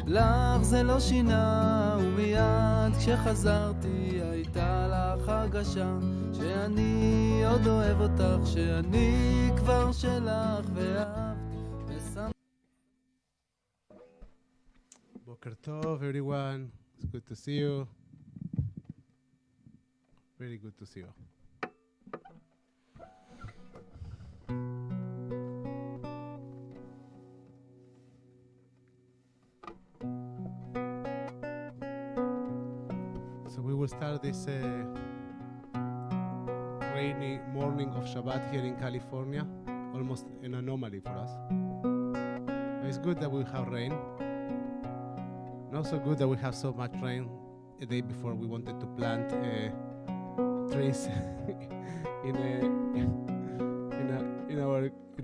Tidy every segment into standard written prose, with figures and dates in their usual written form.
לך זה לא שינה, ומיד כשחזרתי הייתה לך הרגשה שאני עוד אוהב אותך, שאני כבר שלך ואהבת ושם. בוקר טוב, everyone. It's good to see you. Really good to see you. So we will start this rainy morning of Shabbat here in California, almost an anomaly for us. It's good that we have rain. Not so good that we have so much rain a day before we wanted to plant trees in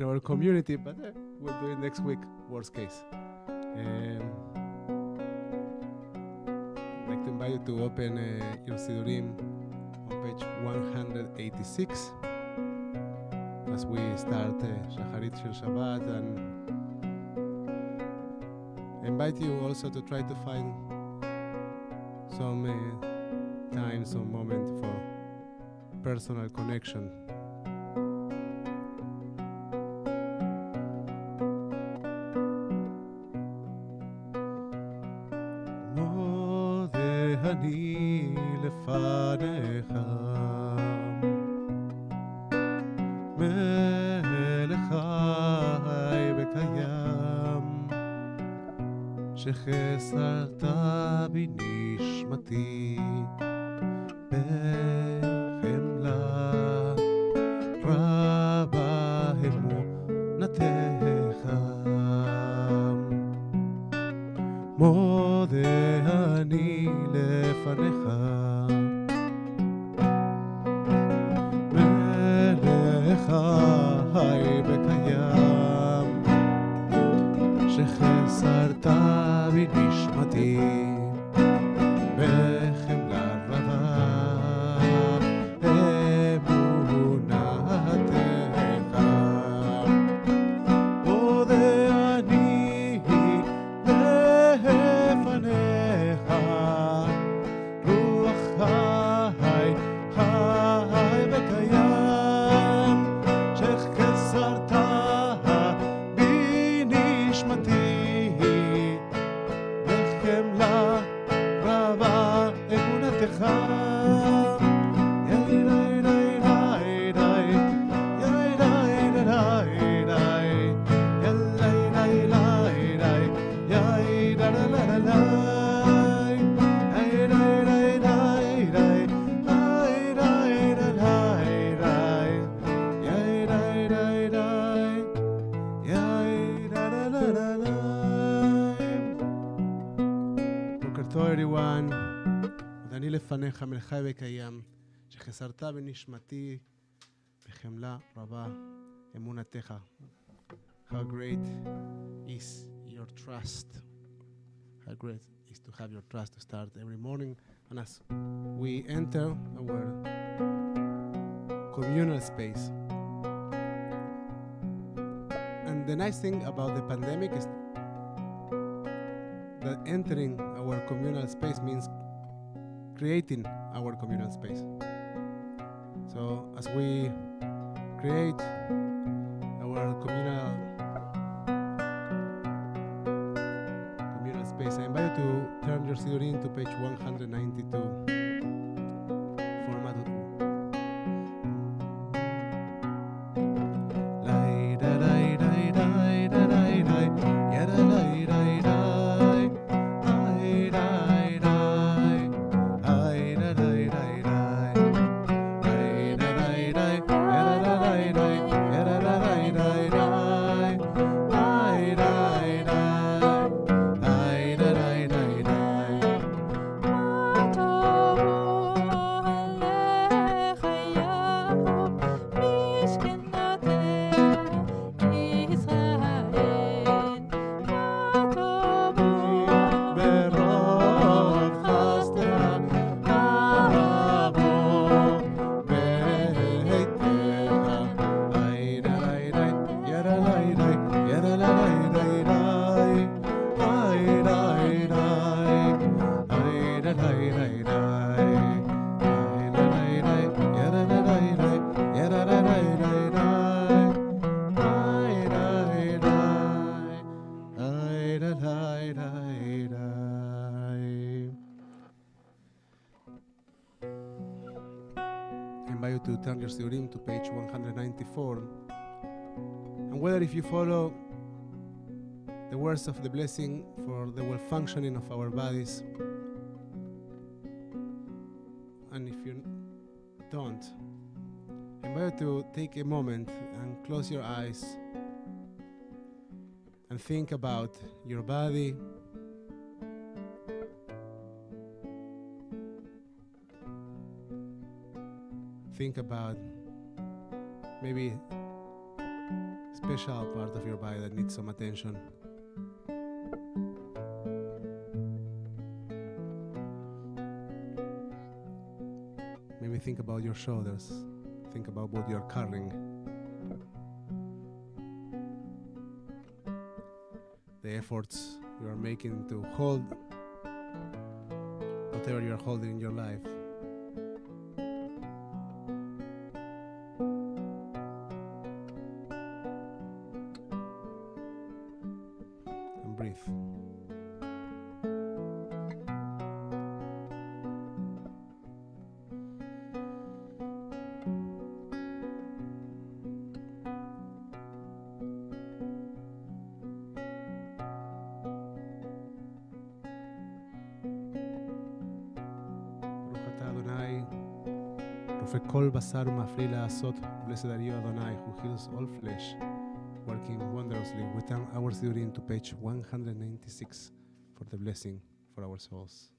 our community, but we'll do it next week, worst case. I'd like to invite you to open your Sidurim on page 186 as we start Shacharit Shel Shabbat, and I invite you also to try to find some time, some moment for personal connection. אני לפניך מלך חי וקיים שחסרת בנשמתי בחמלה רבה אמונתך מודה אני לפניך מלך חי וקיים שחסרת בנשמתי בחמלה רבה אמונתך מודה אני לפניך רוח חי חי וקיים שחסרת בנשמתי בחמלה רבה אמונתך everyone, אני לפניך מלך חי וקיים שחסרת בנשמתי בחמלה רבה אמונתך. How great is your trust. How great is to have your trust to start every morning. And as we enter our communal space, and the nice thing about the pandemic is that entering our communal space means creating our communal space. So as we create our communal space, I invite you to turn your Sidurim to page 192. Format invite you to turn your Sidurim to page 194. And whether if you follow the words of the blessing for the well functioning of our bodies, and if you don't, I invite you to take a moment and close your eyes and think about your body. Think about maybe a special part of your body that needs some attention. Maybe think about your shoulders. Think about what you're carrying. The efforts you are making to hold whatever you're holding in your life. And breathe. כל בשר ומפליא לעשות. Blessed are you, Adonai, who heals all flesh, working wondrously. We turn our Sidurim to page 196 for the blessing for our souls.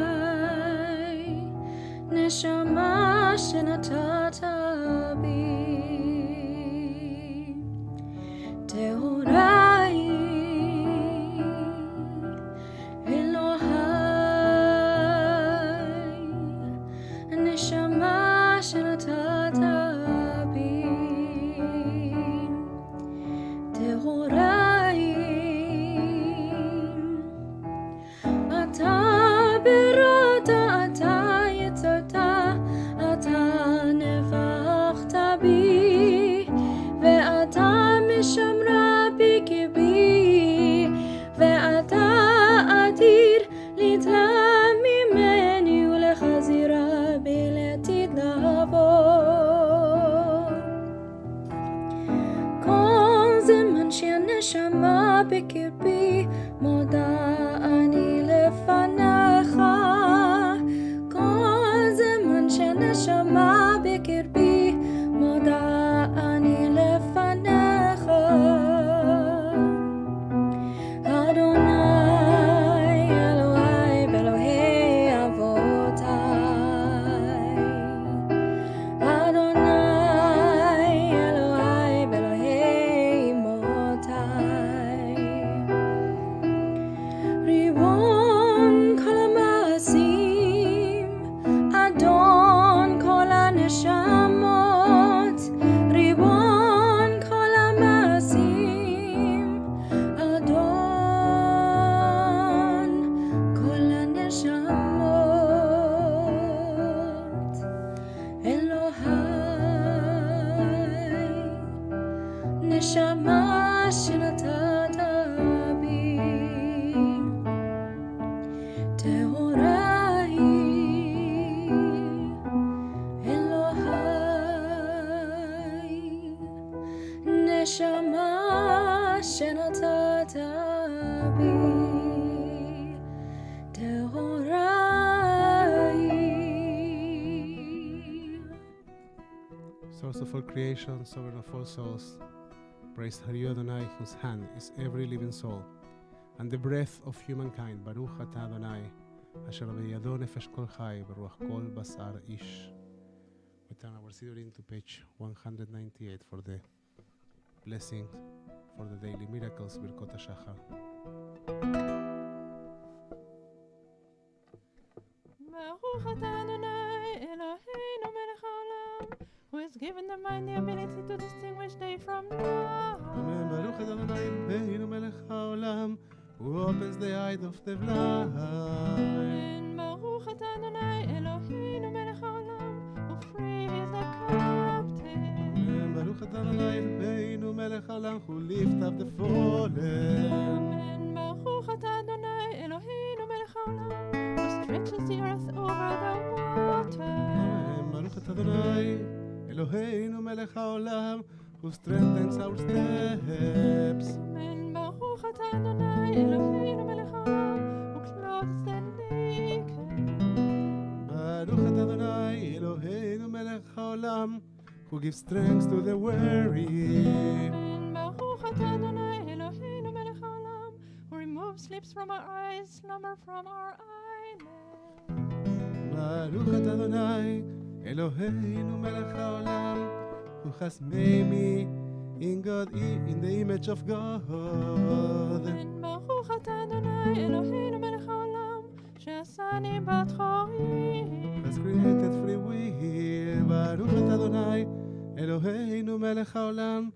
Elohai, neshama shenatata bi. Tehorai, Elohai, neshama shenatata bi. Tehorai, ata birata, ata yitzarta, ata nevachta bi, ve'ata mishamra בקרבי, ואתה עתיד להתלהב ממני ולחזירה בי לעתיד לעבור. כל זמן שהנשמה בקרבי, מודה אני לפניך. כל זמן שהנשמה בקרבי, מודה אני לפניך. Source of all creation, sovereign of all souls, praised are you, Adonai, whose hand is every living soul, and the breath of humankind. Baruch atah Adonai, asher biyado nefesh kol chai, baruch kol basar ish. We turn our Sidurim to page 198 for the blessing for the daily miracles, Birkot HaShachar. Baruch atah Adonai, Eloheinu melech haolam, who has given the mind the ability to distinguish day from night. Amen. Baruch atah Adonai, Eloheinu melech haolam, who opens the eyes of the blind. Amen. Baruch atah Adonai, Eloheinu melech haolam, who frees the captive. Amen. Baruch אתה אדוני אלוהינו מלך העולם, who lift up the fallen. Amen. ברוך אתה אדוני אלוהינו מלך העולם, who stretches the earth over the water. ברוך אתה אדוני אלוהינו מלך העולם, who strengthens our steps. Amen. ברוך אתה אדוני אלוהינו מלך העולם, who clothes the naked. ברוך אתה אדוני אלוהינו מלך העולם, who gives strength to the weary. Amen. ברוך אתה אדוני אלוהינו מלך העולם, who removes sleeps from our eyes, slumber from our eyelids. ברוך אתה אדוני אלוהינו מלך העולם, who has made me in God, in the image of God. Amen. ברוך אתה אדוני אלוהינו מלך העולם, שעשני בת חורים. has created free will. ברוך אתה אדוני אלוהינו מלך העולם,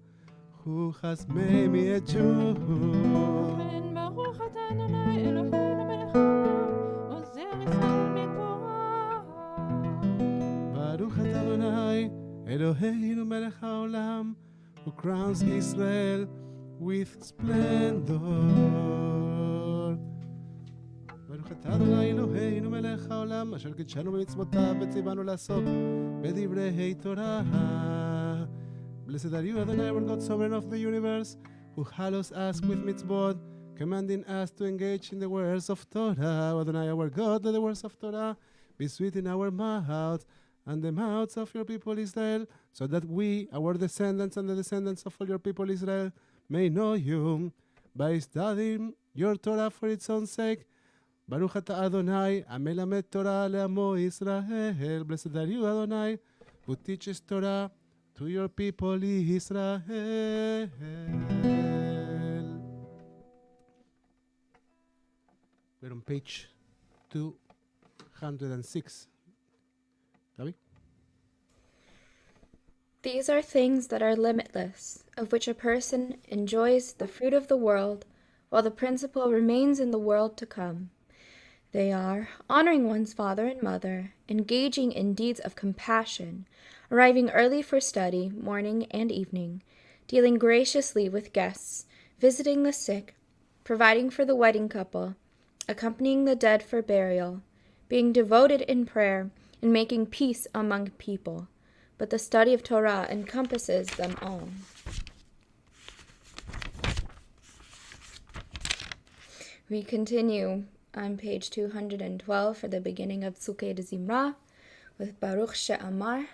who has made me a Jew. Amen. ברוך אתה אדוני אלוהינו מלך העולם, עוזר ישראל מגבורה. ברוך אתה אדוני אלוהינו מלך העולם, who crowns Israel with splendor. ברוך אתה אדוני אלוהינו מלך העולם, אשר קידשנו במצוותיו וציוונו לעסוק בדברי תורה. Blessed are you, Adonai, our God, sovereign of the universe, who hallows us with mitzvot, commanding us to engage in the words of Torah. Adonai, our God, let the words of Torah be sweet in our mouths and the mouths of your people Israel, so that we, our descendants and the descendants of all your people Israel, may know you by studying your Torah for its own sake. Baruch ata Adonai, amelamed Torah le'amo Israel. Blessed are you, Adonai, who teaches Torah to your people Israel. We're on page 206. Gabi? These are things that are limitless, of which a person enjoys the fruit of the world, while the principle remains in the world to come. They are honoring one's father and mother, engaging in deeds of compassion, arriving early for study, morning and evening, dealing graciously with guests, visiting the sick, providing for the wedding couple, accompanying the dead for burial, being devoted in prayer, and making peace among people. But the study of Torah encompasses them all. We continue on page 212 for the beginning of Psukei de Zimra with Baruch She'amar.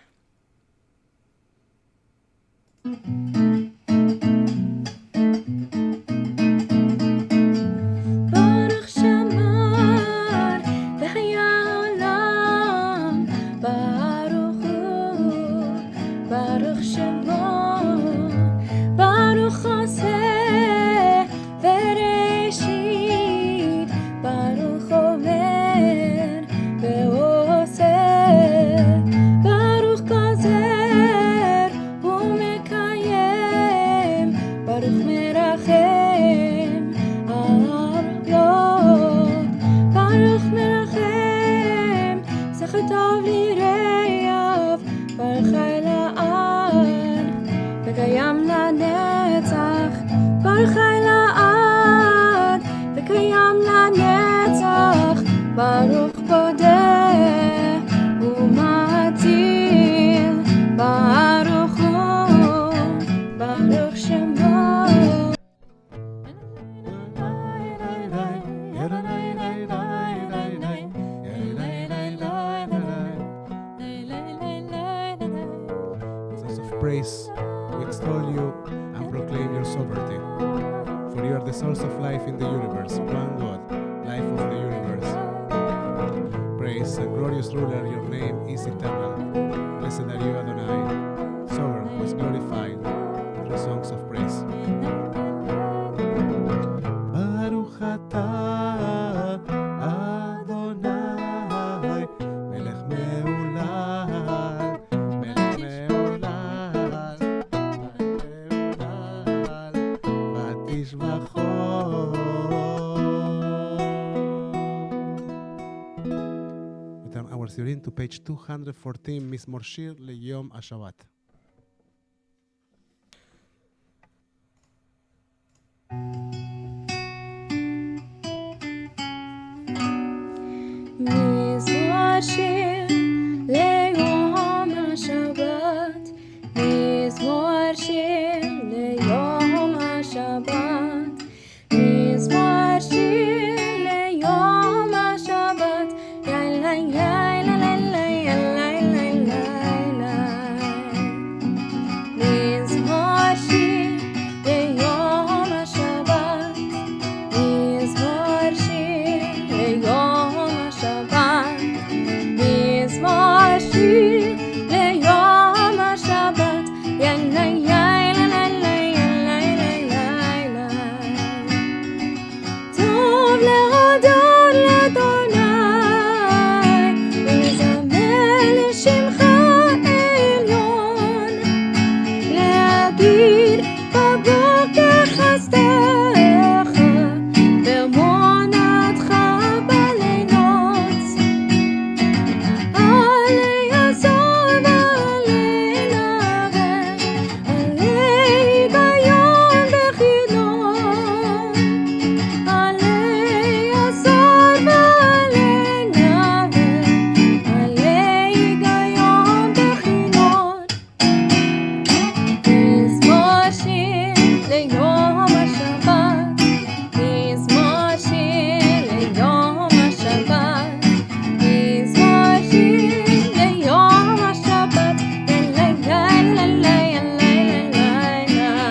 Baruch She'amar v'haya olam, Baruch Hu, Baruch Shemo, Baruch Choseh v'Reshit, Baruch Omer ve'oseh, Baruch Gozer u'mekayem, Baruch merachem al lo, Baruch merachem zecher tov lireyav, Baruch Chai la'ad v'kayam la'netzach, Baruch Chai la'ad v'kayam la'netzach, Baruch bodeh u'matil, Baruch Hu, Baruch Shemo. Songs of praise, we extol you and proclaim your sovereignty. For you are the source of life in the universe, one God, life of the universe. Praise and glorious ruler, your name is eternal. Blessed are you, Adonai, sovereign, who is glorified through songs of praise. Baruch atah Adonai, melech me'ulal, melech me'ulal, me'ulal, vatishvachot. We turn our Siurim to page 214, Mizmor Shir leYom HaShabbat. מזמור שיר ליום השבת, מזמור שיר ליום השבת, מזמור שיר ליום השבת, יאללה יאללה יאללה יאללה יאללה. מזמור שיר ליום השבת, מזמור שיר ליום השבת, מזמור שיר ליום השבת, יאללה יאללה יאללה יאללה. טוב להודות לאדוני ולזמר לשמך עליון, להגיד בבוקר חסדך ואמונתך בלילות, עלי עזור ועלי נעבר, עלי היגיון בכינון, עלי עזור ועלי נעבר, עלי היגיון בכינון. מזמור שיר ליום השבת, מזמור שיר ליום השבת, מזמור שיר ליום השבת, יאללה יאללה יאללה יאללה.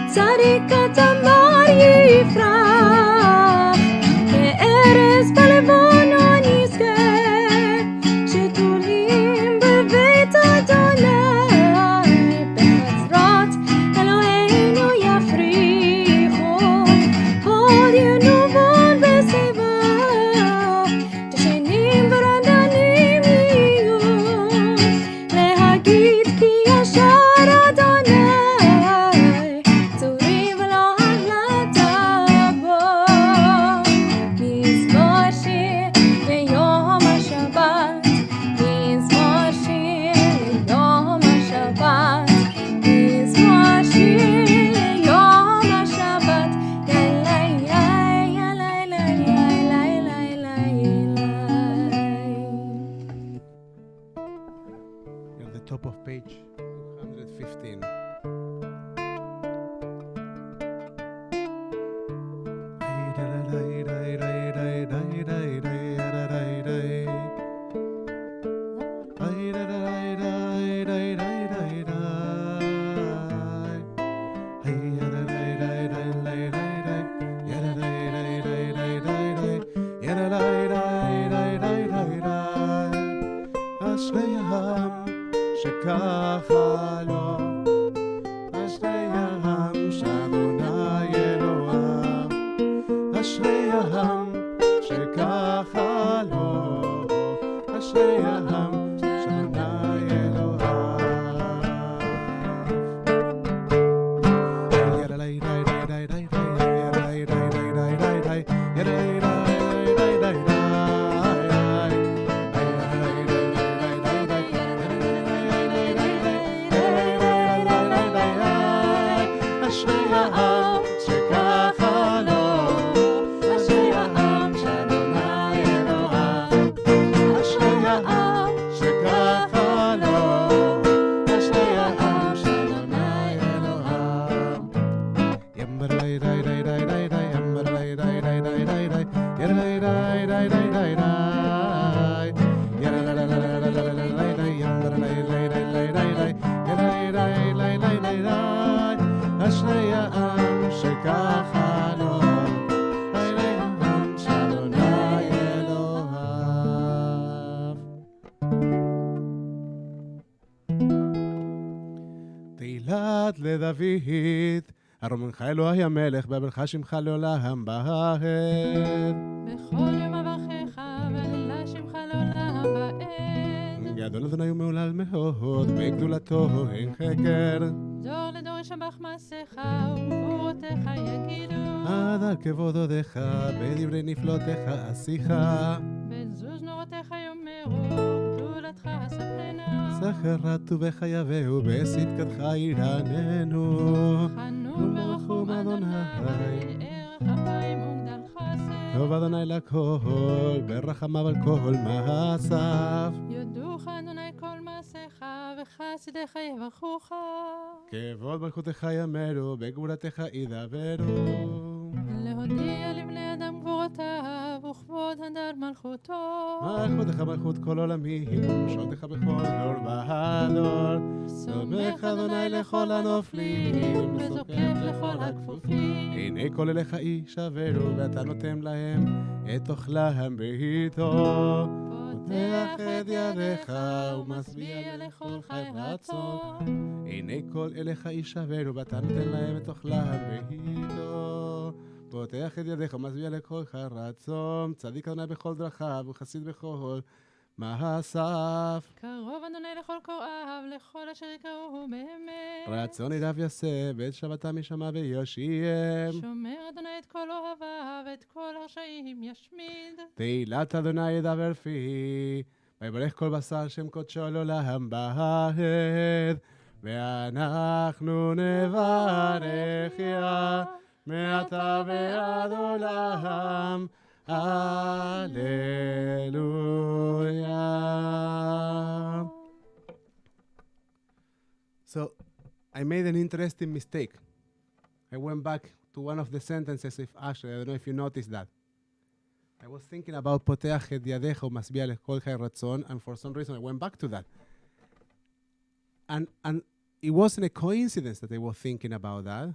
צדיק התמר יפרח, כארז בלבנון יזכה, שתולים בבית אדוני, בחצרות אלוהינו יפריחו, כל ינובון בשיבה, דשנים ורעננים יהיו, להגיד כי ישר אדוני, צורים ולא החלטה בו. מזמור שיר ליום השבת, מזמור שיר ליום השבת, מזמור שיר ליום השבת, יאללה יאללה יאללה יאללה יאללה. At the top of page 215. אשרי העם שככה לו, אשרי העם שאדוני אלוהיו, אשרי העם שככה לו, אשרי העם שאדוני אלוהיו. אשרי העם שככה לו, אשרי העם שאדוני אלוהיו. תהילת לדוד, ארוממך אלוהי המלך, בעברך שמך לעולם בעת. בכל יום אברכך והלל שמך לעולם בעת. גדול אדוני ומהולל מאוד, בגדולתו אין חקר. דור לדור ישבח מעשיך וגבורותיך יגידו. עד על כבוד הודיך, בדברי נפלאותיך עשיך. בזוז נורותיך יאמרו, גדולתך אספרנה. זכר טובך יביאו, בצדקתך ירננו. חנון ברחמים רחום אדוני. ערך אפיים וגדל חסד. טוב אדוני לכל, ברחמיו על כל מעשיו. יודוך אדוני כל מעשיך, וחסידיך יברכוך. כבוד מלכותך יאמרו, בגבורתך ידברו. להודיע לבני אדם גבורותיו, וכבוד הדר מלכותו. מלכותך מלכות כל עולמים, שולטך בכל דור ודור. סומך אדוני לכל הנופלים, וזוקף לכל הכפופים. עיני כל אליך ישברו, ואתה נותן להם את אוכלם בעיתו. פותח את ידיך ומשביע לכל חי רצון. עיני כל אליך ישברו, ואתה נותן להם את אוכלם בעיתו. פותח את ידיך ומשביע לכל חי רצון. צדיק אדוני בכל דרכיו, וחסיד בכל מעשיו. קרוב אדוני לכל קוראיו, לכל אשר יקראוהו באמת. רצון ידיו יעשה, ואת שבתם ישמע ויושיעם. שומר אדוני את כל אוהביו, ואת כל הרשעים ישמיד. תהילת אדוני ידבר פי, ויברך כל בשר שם קודשו לעולם בארץ. ואנחנו נברך יה, מעתה ועד עולם. Hallelujah. So, I made an interesting mistake. I went back to one of the sentences of Asher. I don't know if you noticed that. I was thinking about פותח את ידיך ומשביע לכל חי רצון, and for some reason I went back to that. And it wasn't a coincidence that I was thinking about that.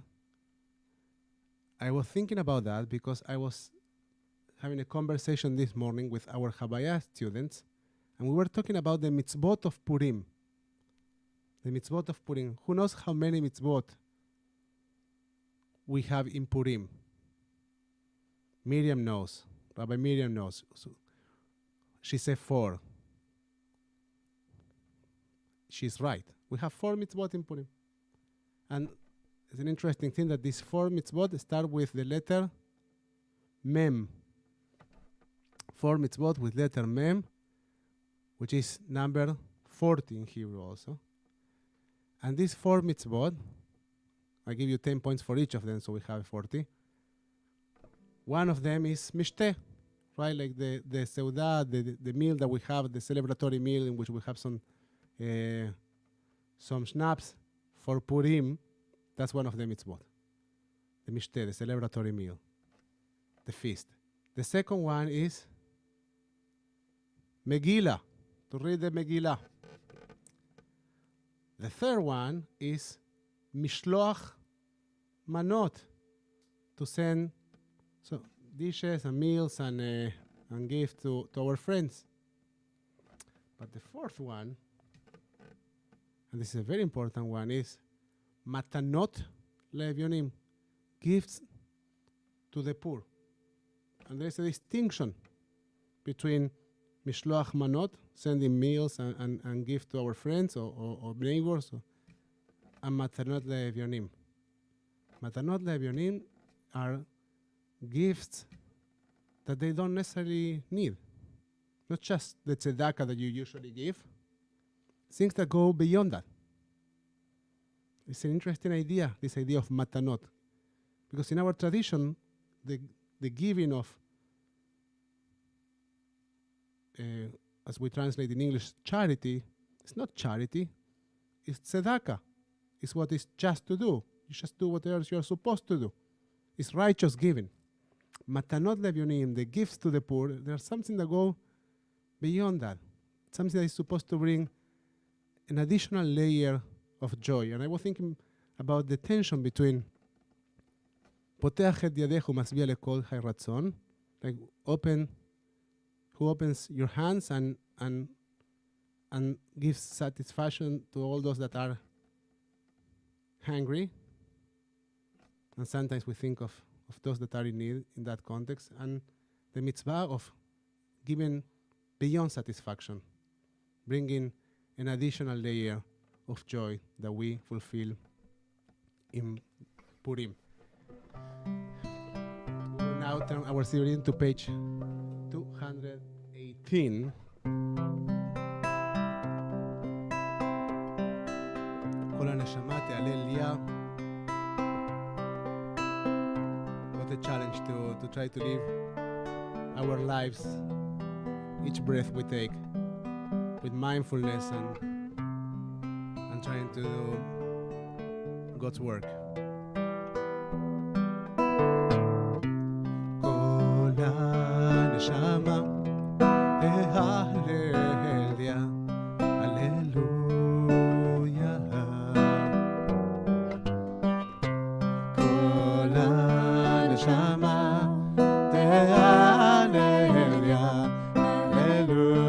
I was thinking about that because I was having a conversation this morning with our Chabaya students, and we were talking about the mitzvot of Purim. The mitzvot of Purim. Who knows how many mitzvot we have in Purim? Miriam knows. Rabbi Miriam knows. So she said 4. She's right. We have 4 mitzvot in Purim. And it's an interesting thing that these 4 mitzvot start with the letter Mem. 4 mitzvot with letter Mem, which is number 40 in Hebrew also. And these 4 mitzvot, I give you 10 points for each of them, so we have 40. One of them is mishteh, right? Like the seudah, the meal that we have, the celebratory meal in which we have some schnapps for Purim. That's one of the mitzvot. The mishteh, the celebratory meal, the feast. The second one is Megillah, to read the Megillah. The third one is Mishloach Manot, to send dishes and meals and gifts to our friends. But the fourth one, and this is a very important one, is Matanot Le'evyonim, gifts to the poor. And there is a distinction between Mishloach Manot, sending meals and gifts to our friends or neighbors, and Matanot Le'evyonim. Matanot Le'evyonim are gifts that they don't necessarily need. Not just the tzedakah that you usually give, things that go beyond that. It's an interesting idea, this idea of matanot. Because in our tradition, the giving of, as we translate in English, charity, it's not charity, it's tzedakah. It's what is just to do. You just do whatever you're supposed to do. It's righteous giving. Matanot Le'evyonim, the gifts to the poor, there's something that go beyond that. Something that is supposed to bring an additional layer of joy. And I was thinking about the tension between פותח את ידיך ומשביע לכל חי רצון, like who opens your hands and gives satisfaction to all those that are hungry. And sometimes we think of those that are in need in that context, and the mitzvah of giving beyond satisfaction, bringing an additional layer of joy that we fulfill in Purim. We will now turn our series to page 218. כל הנשמה תהלל יה. challenge to try to live our lives, each breath we take, with mindfulness and trying to do God's work. כל הנשמה להלליה, הללויה. כל הנשמה להלליה, הללויה.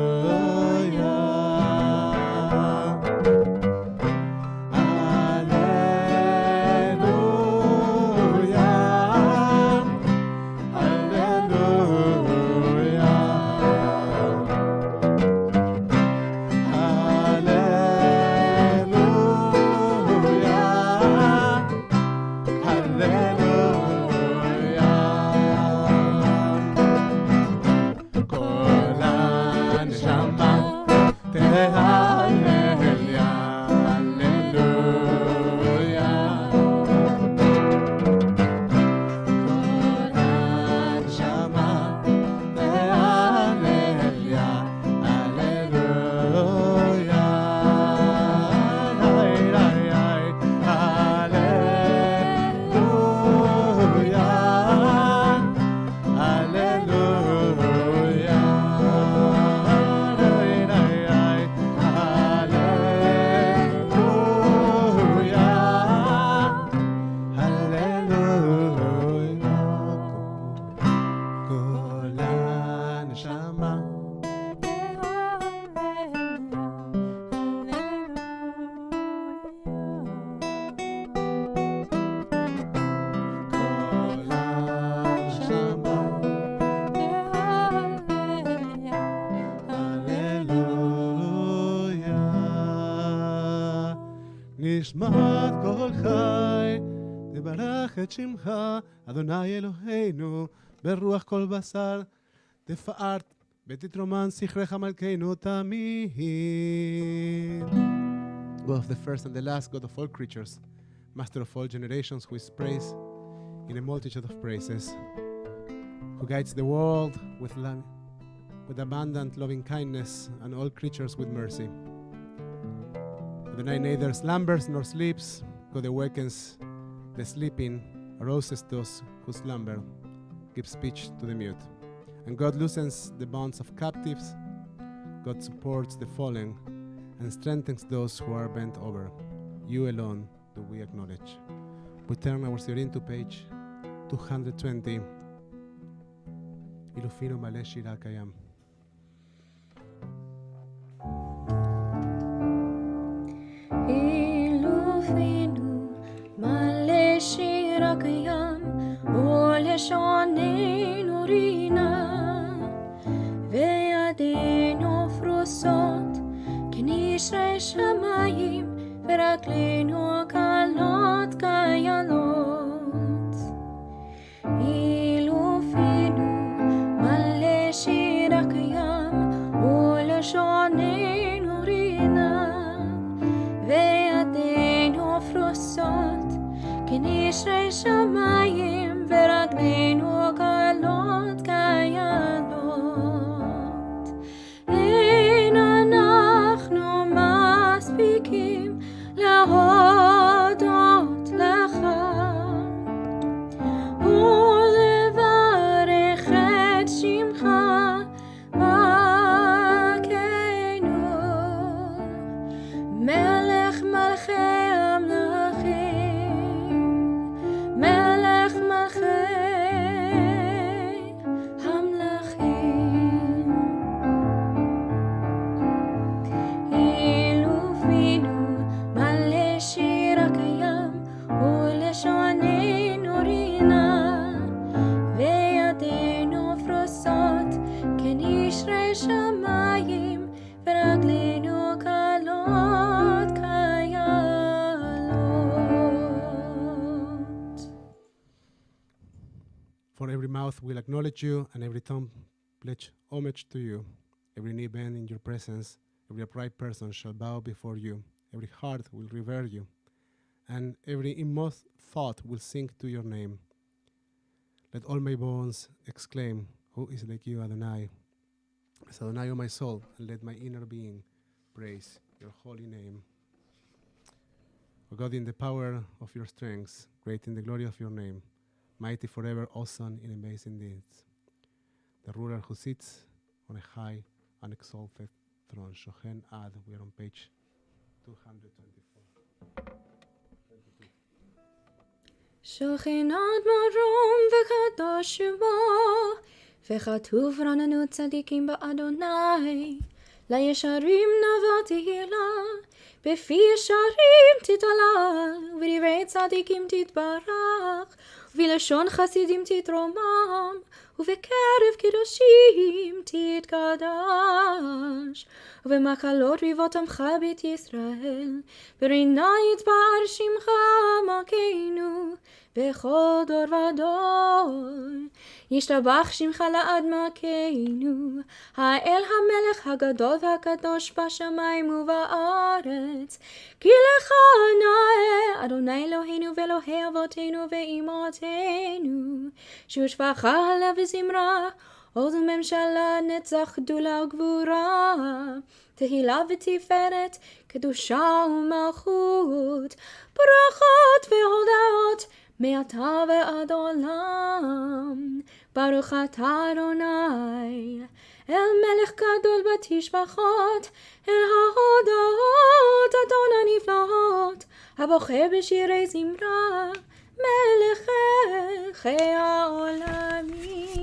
נשמת כל חי, תברך את שמך, אדוני אלוהינו, ברוח כל בשר, תפארת ותתרומן זכרך מלכנו תמיד. God of the first and the last, God of all creatures, Master of all generations, who is praised in a multitude of praises, who guides the world with love, with abundant loving kindness, and all creatures with mercy. Adonai neither slumbers nor sleeps. God awakens the sleeping, arouses those who slumber, gives speech to the mute. And God loosens the bonds of captives. God supports the fallen and strengthens those who are bent over. You alone do we acknowledge. We turn our Sirin to page 220. Ilufino male shira kayam. אילופינו מלא שיר הקיים ולשוננו רינה וידינו פרוסות כנשרי שמיים ורגלינו קלות כילות. אילופינו מלא שיר הקיים ולשוננו רינה וידינו פרוסות כנשרי שמיים ורגלינו קלות כילות. אין אנחנו מספיקים להודות לך ולברך את שמך מלכנו, מלך מלכי המלכים, מלך מלכי המלכים. אילופינו מלא שיר הקיים ולשוננו רינה וידינו פרוסות כנשרי שמיים ורגלינו קלות כילות. For every mouth will acknowledge you, and every tongue pledge homage to you. Every knee bend in your presence, every upright person shall bow before you. Every heart will revere you, and every inmost thought will sing to your name. Let all my bones exclaim, who is like you, Adonai? Bless Adonai, O my soul, and let my inner being praise your holy name. O God, in the power of your strength, great in the glory of your name, mighty forever, awesome in amazing deeds. The ruler who sits on a high, unexalted throne. Shochen Ad. We are on page 224. שוכן עד מרום וקדוש בו, וכתוב רננו צדיקים באדוני, לישרים נבוא תהילה, בפי ישרים תתעלה, ובדברי צדיקים תתברך, ובלשון חסידים תתרומם, ובקרב קדושים תתקדש, ובמקלות ריבות עמך בית ישראל, ברינה יתפאר שמך מלכנו, בכל דור ודור. ישתבח שמך לעד מלכנו, האל המלך הגדול והקדוש בשמיים ובארץ, כי לך נאה אדוני אלוהינו ואלוהי אבותינו ואמותינו, שהושבחה עליו וזמרה, עוז וממשלה, נצח, גדולה וגבורה, תהילה ותפארת, קדושה ומלכות, ברכות והודאות, מעתה ועד עולם. ברוך אתה אדוני, אל מלך גדול בתשבחות, אל ההודאות אדון הנפלאות, הבוחר בשירי זמרה, מלכי העולמים.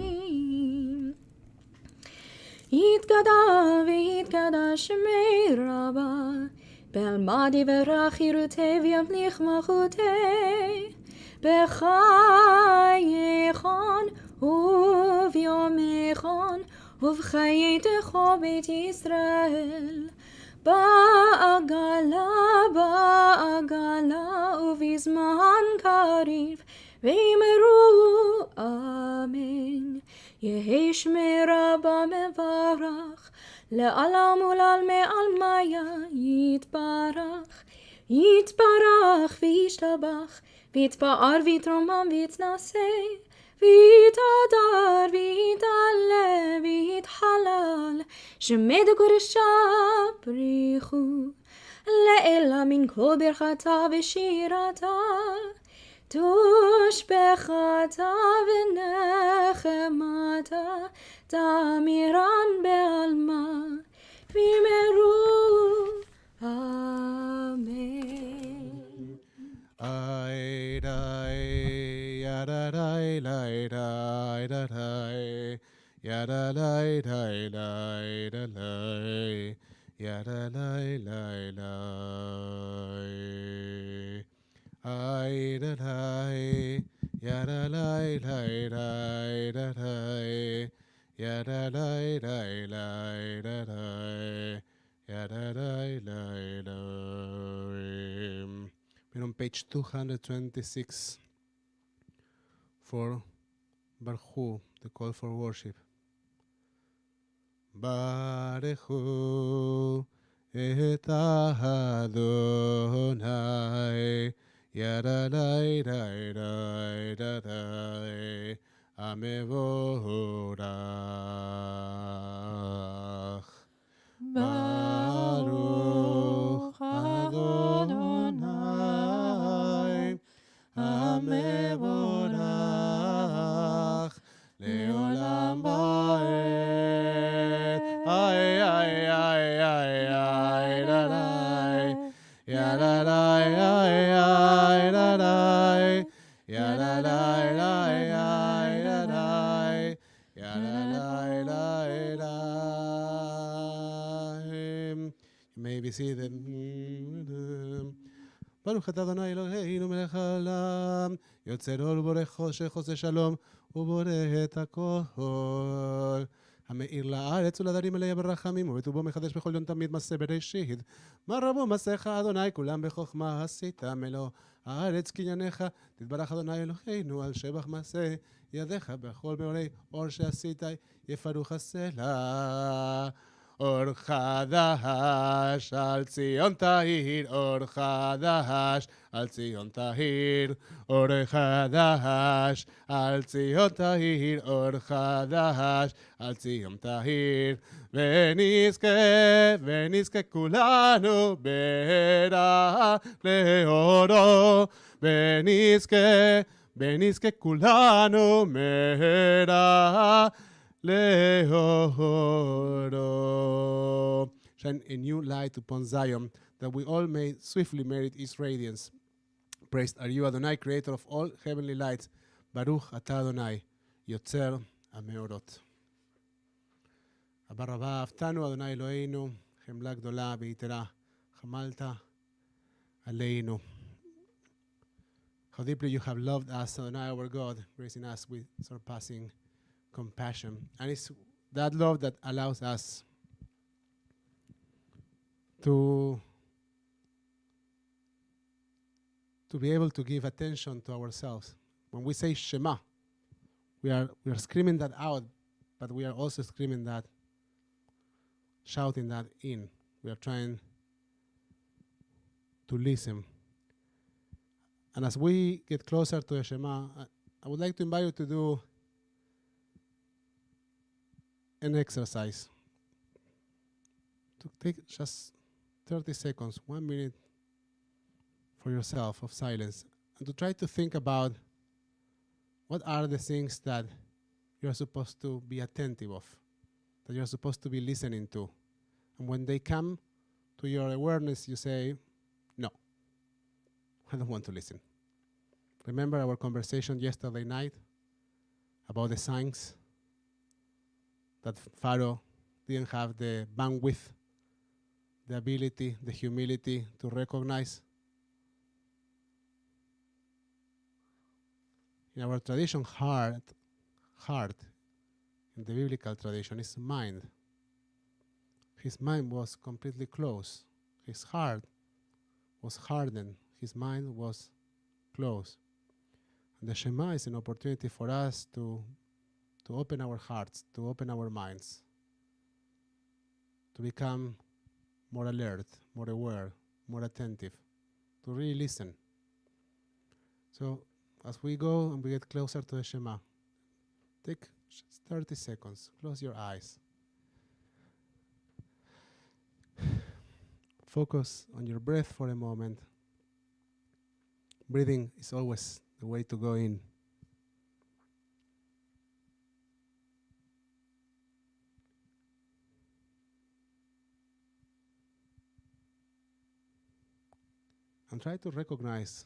יתגדל ויתקדש שמי רבה, בעלמא דברך חירותי וימליך מלכותי, בחייכון וביומכון ובחייתך בית ישראל, בעגלה ובזמן קריב, ואמרו אמן. יהי שמי רבה מברך, לעלם ולעלמי עלמיה יתברך, יתברך וישתבח, ויתפאר ויתרומם ויתנשא, ויתהדר ויתעלה ויתחלל, שמי דקודשה בריחו, לאלה מן כל ברכתה ושירתה, תושבחתה ונחמתה, תאמירן בעלמא, ואמרו אמן. Ay, dai, yada, dai, lai, dai, da, dai, yada, lai, dai, lai, da, lai, yada, lai, lai, lai. Ay, da, dai, yada, lai, lai, dai, da, dai, yada, lai, dai, lai, da, dai, yada, lai, lai, lai. We're on page 226 for Baruch, the call for worship. Baruch et Adonai, yadalai dai dai dai dai, amevorach. Baruch Adonai, amevorach, leolam ba'ed. Ay, ay, ay, ay, ay, da, da, ya, da, da, ay, ay, da, da, ya, da, da, ay, ay, da, da, ya, da, da, da. You may be seated. ברוך אתה אדוני אלוהינו מלך העולם, יוצר אור ובורא חושך, עושה שלום ובורא את הכל. המאיר לארץ ולדרים אליה ברחמים, ובטובו מחדש בכל יום תמיד מעשה בראשית. מה רבו מעשיך אדוני, כולם בחוכמה עשית מלוא הארץ קנייניך. תתברך אדוני אלוהינו על שבח מעשה ידיך בכל מאורי אור שעשית, יפרוך הסלע. אור חדש, על ציון תאיר, אור חדש, על ציון תאיר, אור חדש, על ציון תאיר, אור חדש, על ציון תאיר, ונזכה כולנו ברח לאורו, ונזכה כולנו מרע לאורו. Shine a new light upon Zion, that we all may swiftly merit its radiance. Praised are you, Adonai, creator of all heavenly lights. Baruch atah Adonai, יוצר המאורות. אבא רבה, אהבתנו, אדוני אלוהינו, חמלה גדולה ויתרה, חמלת עלינו. How deeply you have loved us, Adonai, our God, gracing us with surpassing compassion. And it's that love that allows us to be able to give attention to ourselves. When we say Shema, we are screaming that out, but we are also screaming that, shouting that in. We are trying to listen. And as we get closer to the Shema, I would like to invite you to do an exercise. To take just 30 seconds, 1 minute for yourself of silence, and to try to think about what are the things that you're supposed to be attentive of, that you're supposed to be listening to. And when they come to your awareness, you say, no, I don't want to listen. Remember our conversation yesterday night about the signs that Pharaoh didn't have the bandwidth, the ability, the humility to recognize? In our tradition, heart in the biblical tradition is mind. His mind was completely closed. His heart was hardened. His mind was closed. And the Shema is an opportunity for us to open our hearts, to open our minds, to become more alert, more aware, more attentive, to really listen. So as we go and we get closer to the Shema, take just 30 seconds, close your eyes. Focus on your breath for a moment. Breathing is always the way to go in. And try to recognize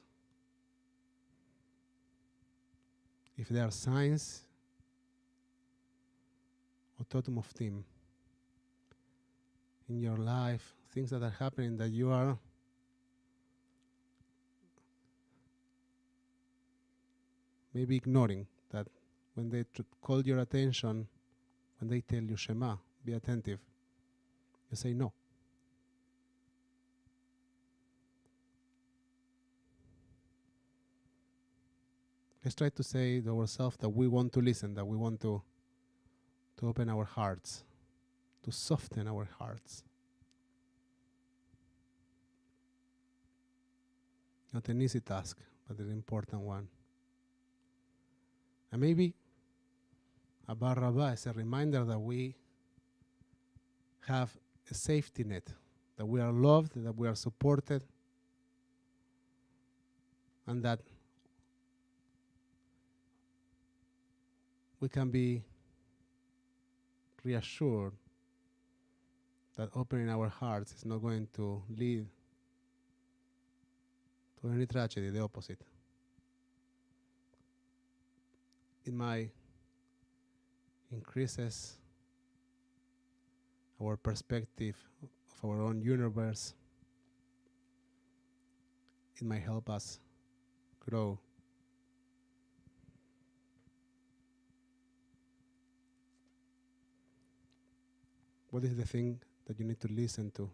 if there are signs or totem of theme in your life, things that are happening that you are maybe ignoring, that when they call your attention, when they tell you Shema, be attentive, you say no. Let's try to say to ourselves that we want to listen, that we want to open our hearts, to soften our hearts. Not an easy task, but an important one. And maybe Abba Rabbah is a reminder that we have a safety net, that we are loved, that we are supported, and that we can be reassured that opening our hearts is not going to lead to any tragedy, the opposite. It might increases our perspective of our own universe. It might help us grow. What is the thing that you need to listen to?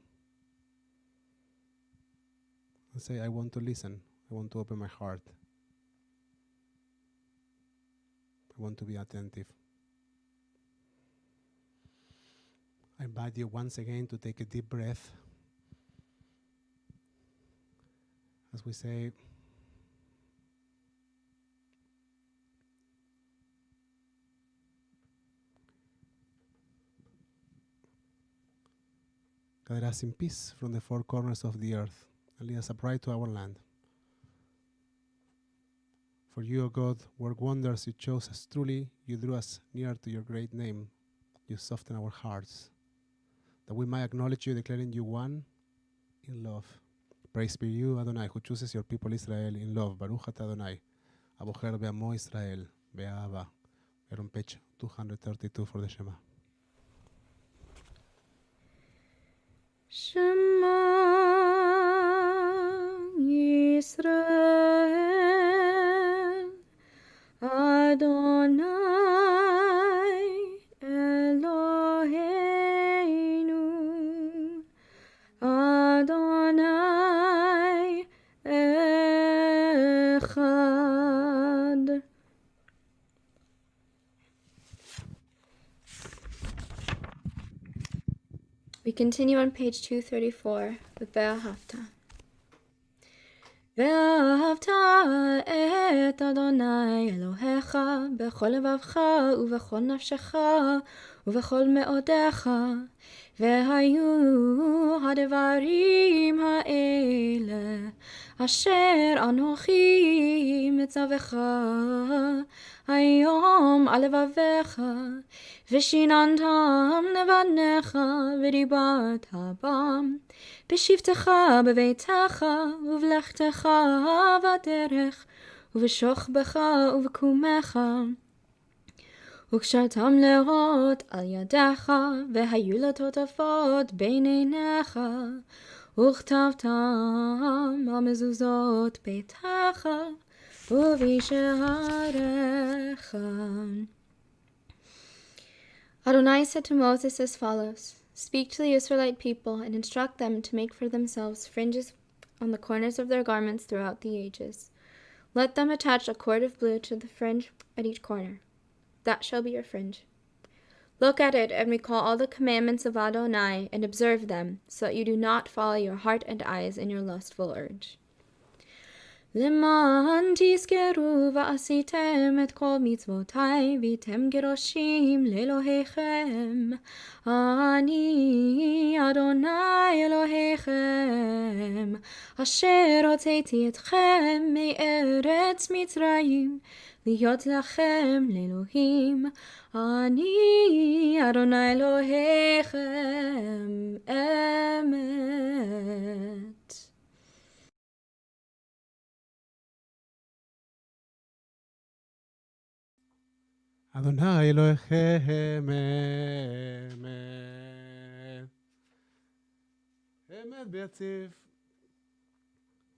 And say, I want to listen. I want to open my heart. I want to be attentive. I invite you once again to take a deep breath as we say, gather us in peace from the four corners of the earth and lead us upright to our land. For you, O God, work wonders. You chose us truly. You drew us near to your great name. You soften our hearts, that we might acknowledge you, declaring you one in love. Praise be you, Adonai, who chooses your people Israel in love. Baruch atah Adonai, abocher be'amo Israel, be'ahava. We're on page 232 for the Shema. Shema Yisrael, Adonai Eloheinu, Adonai Echad. We continue on page 234 with Ve'ahavta. ואהבת את אדוני אלוהיך בכל לבבך ובכל נפשך ובכל מאודיך, והיו הדברים האלה אשר אנוכי מצווך היום על לבביך, ושיננתם לבניך ודיברת בם בשבתך בביתך ובלכתך בדרך ובשוכבך ובקומך, וקשרתם לאות על ידיך, והיו לטוטפות בין עיניך, וכתבתם על מזוזות ביתך ובשעריך. Adonai said to Moses as follows: Speak to the Israelite people and instruct them to make for themselves fringes on the corners of their garments throughout the ages. Let them attach a cord of blue to the fringe at each corner. That shall be your fringe. Look at it and recall all the commandments of Adonai and observe them, so that you do not follow your heart and eyes in your lustful urge. למען תזכרו ועשיתם את כל מצוותיי והייתם קדושים לאלוהיכם, אני אדוני אלוהיכם אשר הוצאתי אתכם מארץ מצרים להיות לכם לאלוהים, אני אדוני אלוהיכם אמת. Adonai Elohechem Emet. Emet ביציב,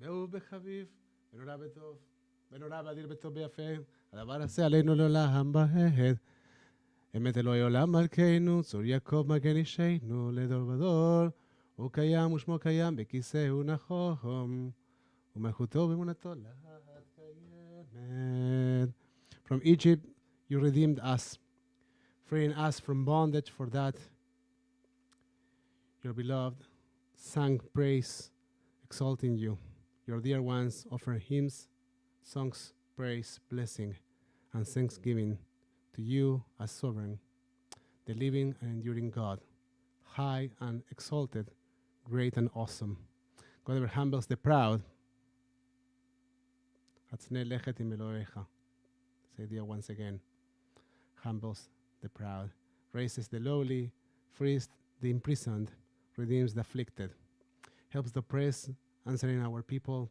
ואהוב בחביב, ונורא בטוב, ונורא באדיר בטוב ביפה. הדבר הזה עלינו לעולם בהד. אמת אלוהי עולם מלכנו, צור יעקב מגן אישנו לדור ודור. הוא קיים ושמו קיים בכיסאו נחום, ומלכותו באמונתו לעד קיימת. From Egypt you redeemed us, freeing us from bondage. For that, your beloved sang praise, exalting you. Your dear ones offer hymns, songs, praise, blessing, and thanksgiving to you as sovereign, the living and enduring God, high and exalted, great and awesome. God ever humbles the proud. Say dear once again. Humbles the proud, raises the lowly, frees the imprisoned, redeems the afflicted, helps the oppressed, answering our people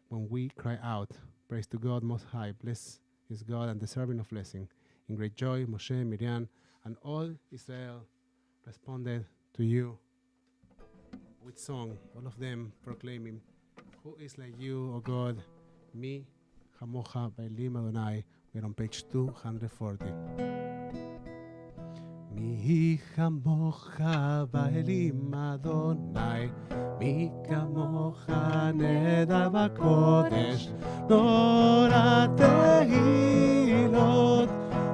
when we cry out. Praise to God Most High. Blessed is God and deserving of blessing. In great joy, Moshe, Miriam, and all Israel responded to you with song, all of them proclaiming, who is like you, O God, me, Hamocha, Bailim Adonai. We're on page 240. מי כמוך באלים אדוני, מי כמוך נדע בקודש, נורא תהילות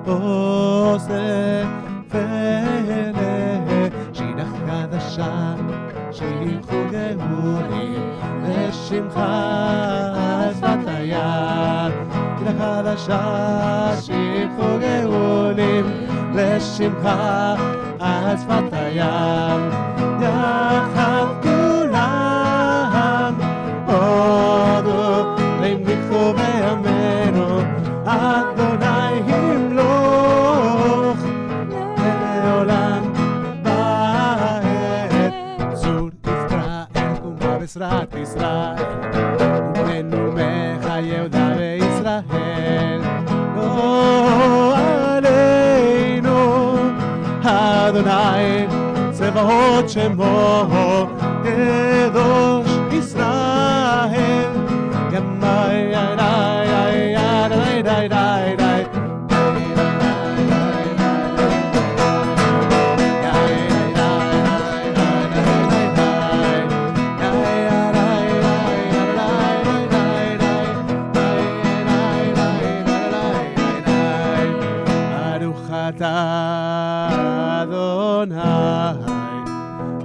עושה פלא, שירך לשמחה על שפת הים, גילה חדשה שיפכו גאולים, לשמחה על שפת הים, יחד כולם הודו למלכו בימינו, אדוני ימלוך לעולם בעת. צור ישראל קומה בעזרת ישראל, ובנינו מחה יהודה וישראל, לא עלינו אדוני צבאות שמו, קדוש ישראל. ימי די די די די ברוך אתה אדוני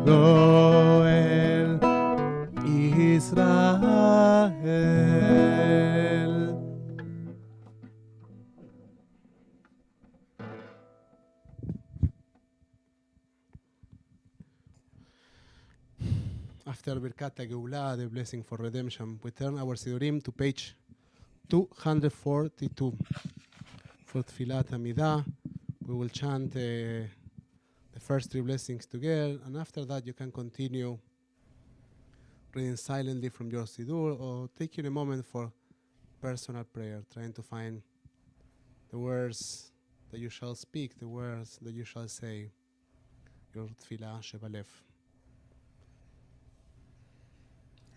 גואל ישראל. After ברכת הגאולה, the blessing for redemption, we turn our סידורים to page 242 for תפילת עמידה. We will chant the first three blessings together, and after that you can continue reading silently from your sidur or taking a moment for personal prayer, trying to find the words that you shall speak, the words that you shall say, your tefillah שבלב.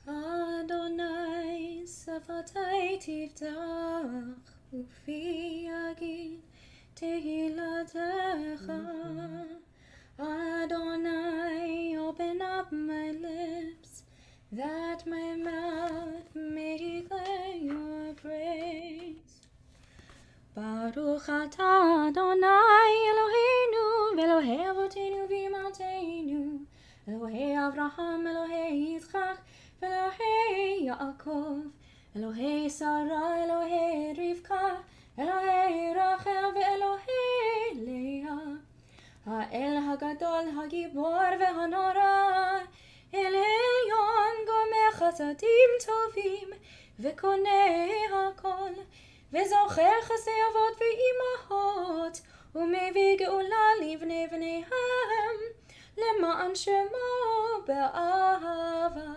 Adonai שפתי תפתח ופי יגיד תהילתך. Adonai, open up my lips, that my mouth may declare your praise. Baruch atah Adonai Eloheinu, Elohei Avotenu v'Imateinu, Elohei Avraham, Elohei Yitzchak, Elohei Yaakov, Elohei Sarah, Elohei Rivka, Elohei Rachel ve'Elohei Leah. האל הגדול, הגיבור והנורא, אל עליון גומר חסדים טובים, וקונה הכל, וזוכר חסדי אבות ואימהות, ומביא גאולה לבני בניהם, למען שמו באהבה.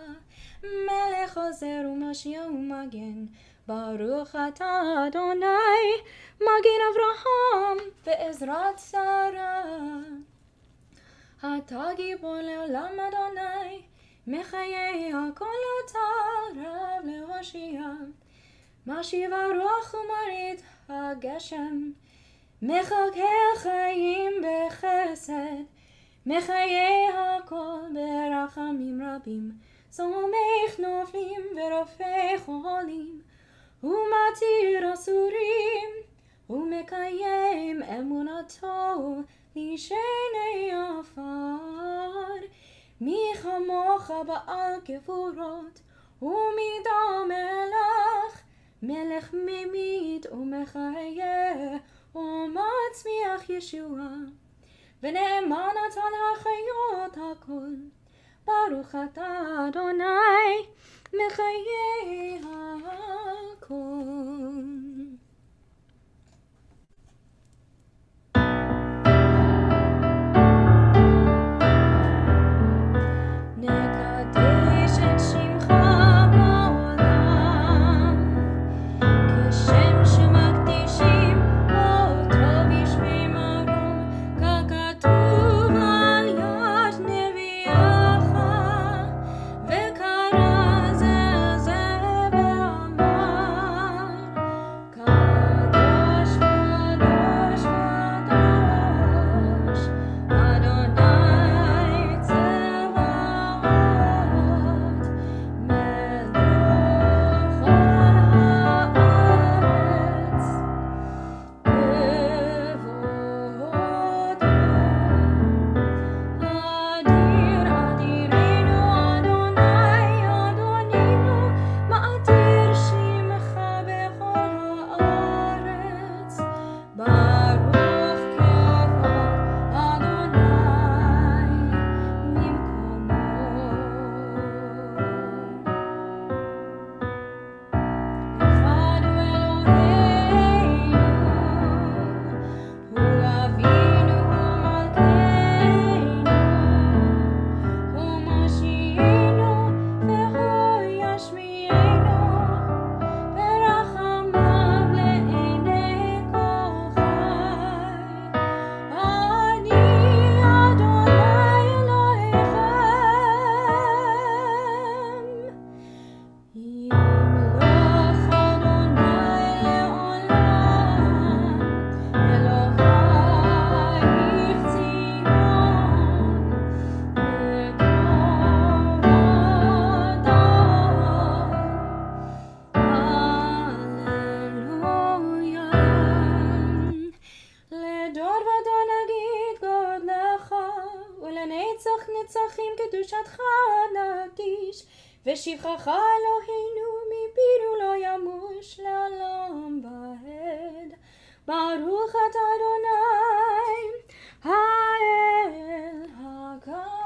מלך עוזר ומושיע ומגן, ברוך אתה אדוני, מגן אברהם ועזרת שרה. אתה גיבור לעולם אדוני, מחיי הכל אתה רב להושיע. משיב הרוח ומוריד הגשם, מחכה חיים בחסד, מחיי הכל ברחמים רבים, סומך נופלים ורופא חולים, ומתיר אסורים, ומקיים אמונתו לשני עפר. מי כמוך בעל גבורות, ומידה מלך, מלך ממית ומחיה, ומצמיח ישועה, ונאמן אתה לחיות הכל. ברוך אתה אדוני, מחיי הכל. נקדש את שמך בעולם, כשם שמקדישים אותו בשמי מרום, ככתוב על יד נביאך, וקרא זה בעמו תפילתך נקדיש, ושבחך אלוהינו מפינו לא ימוש לעולם ועד. ברוך אתה אדוני האל הקדוש.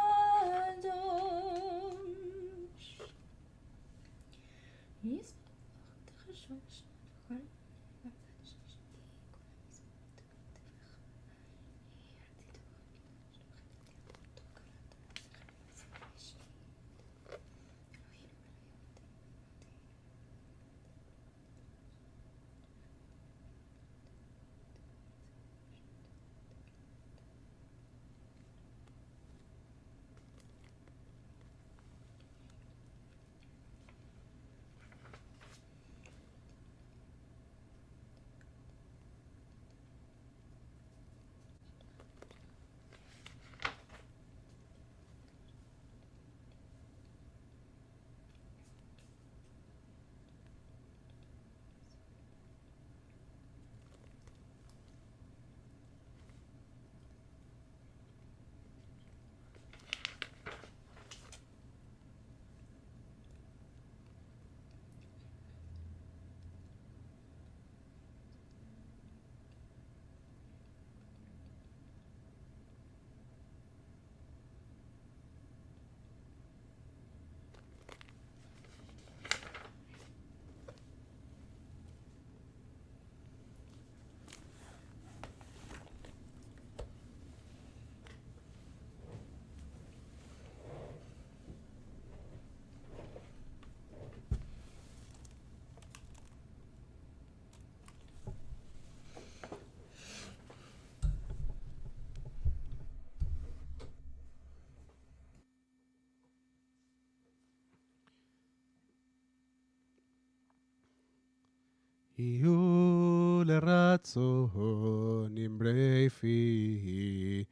יהיו לרצון אמרי פי,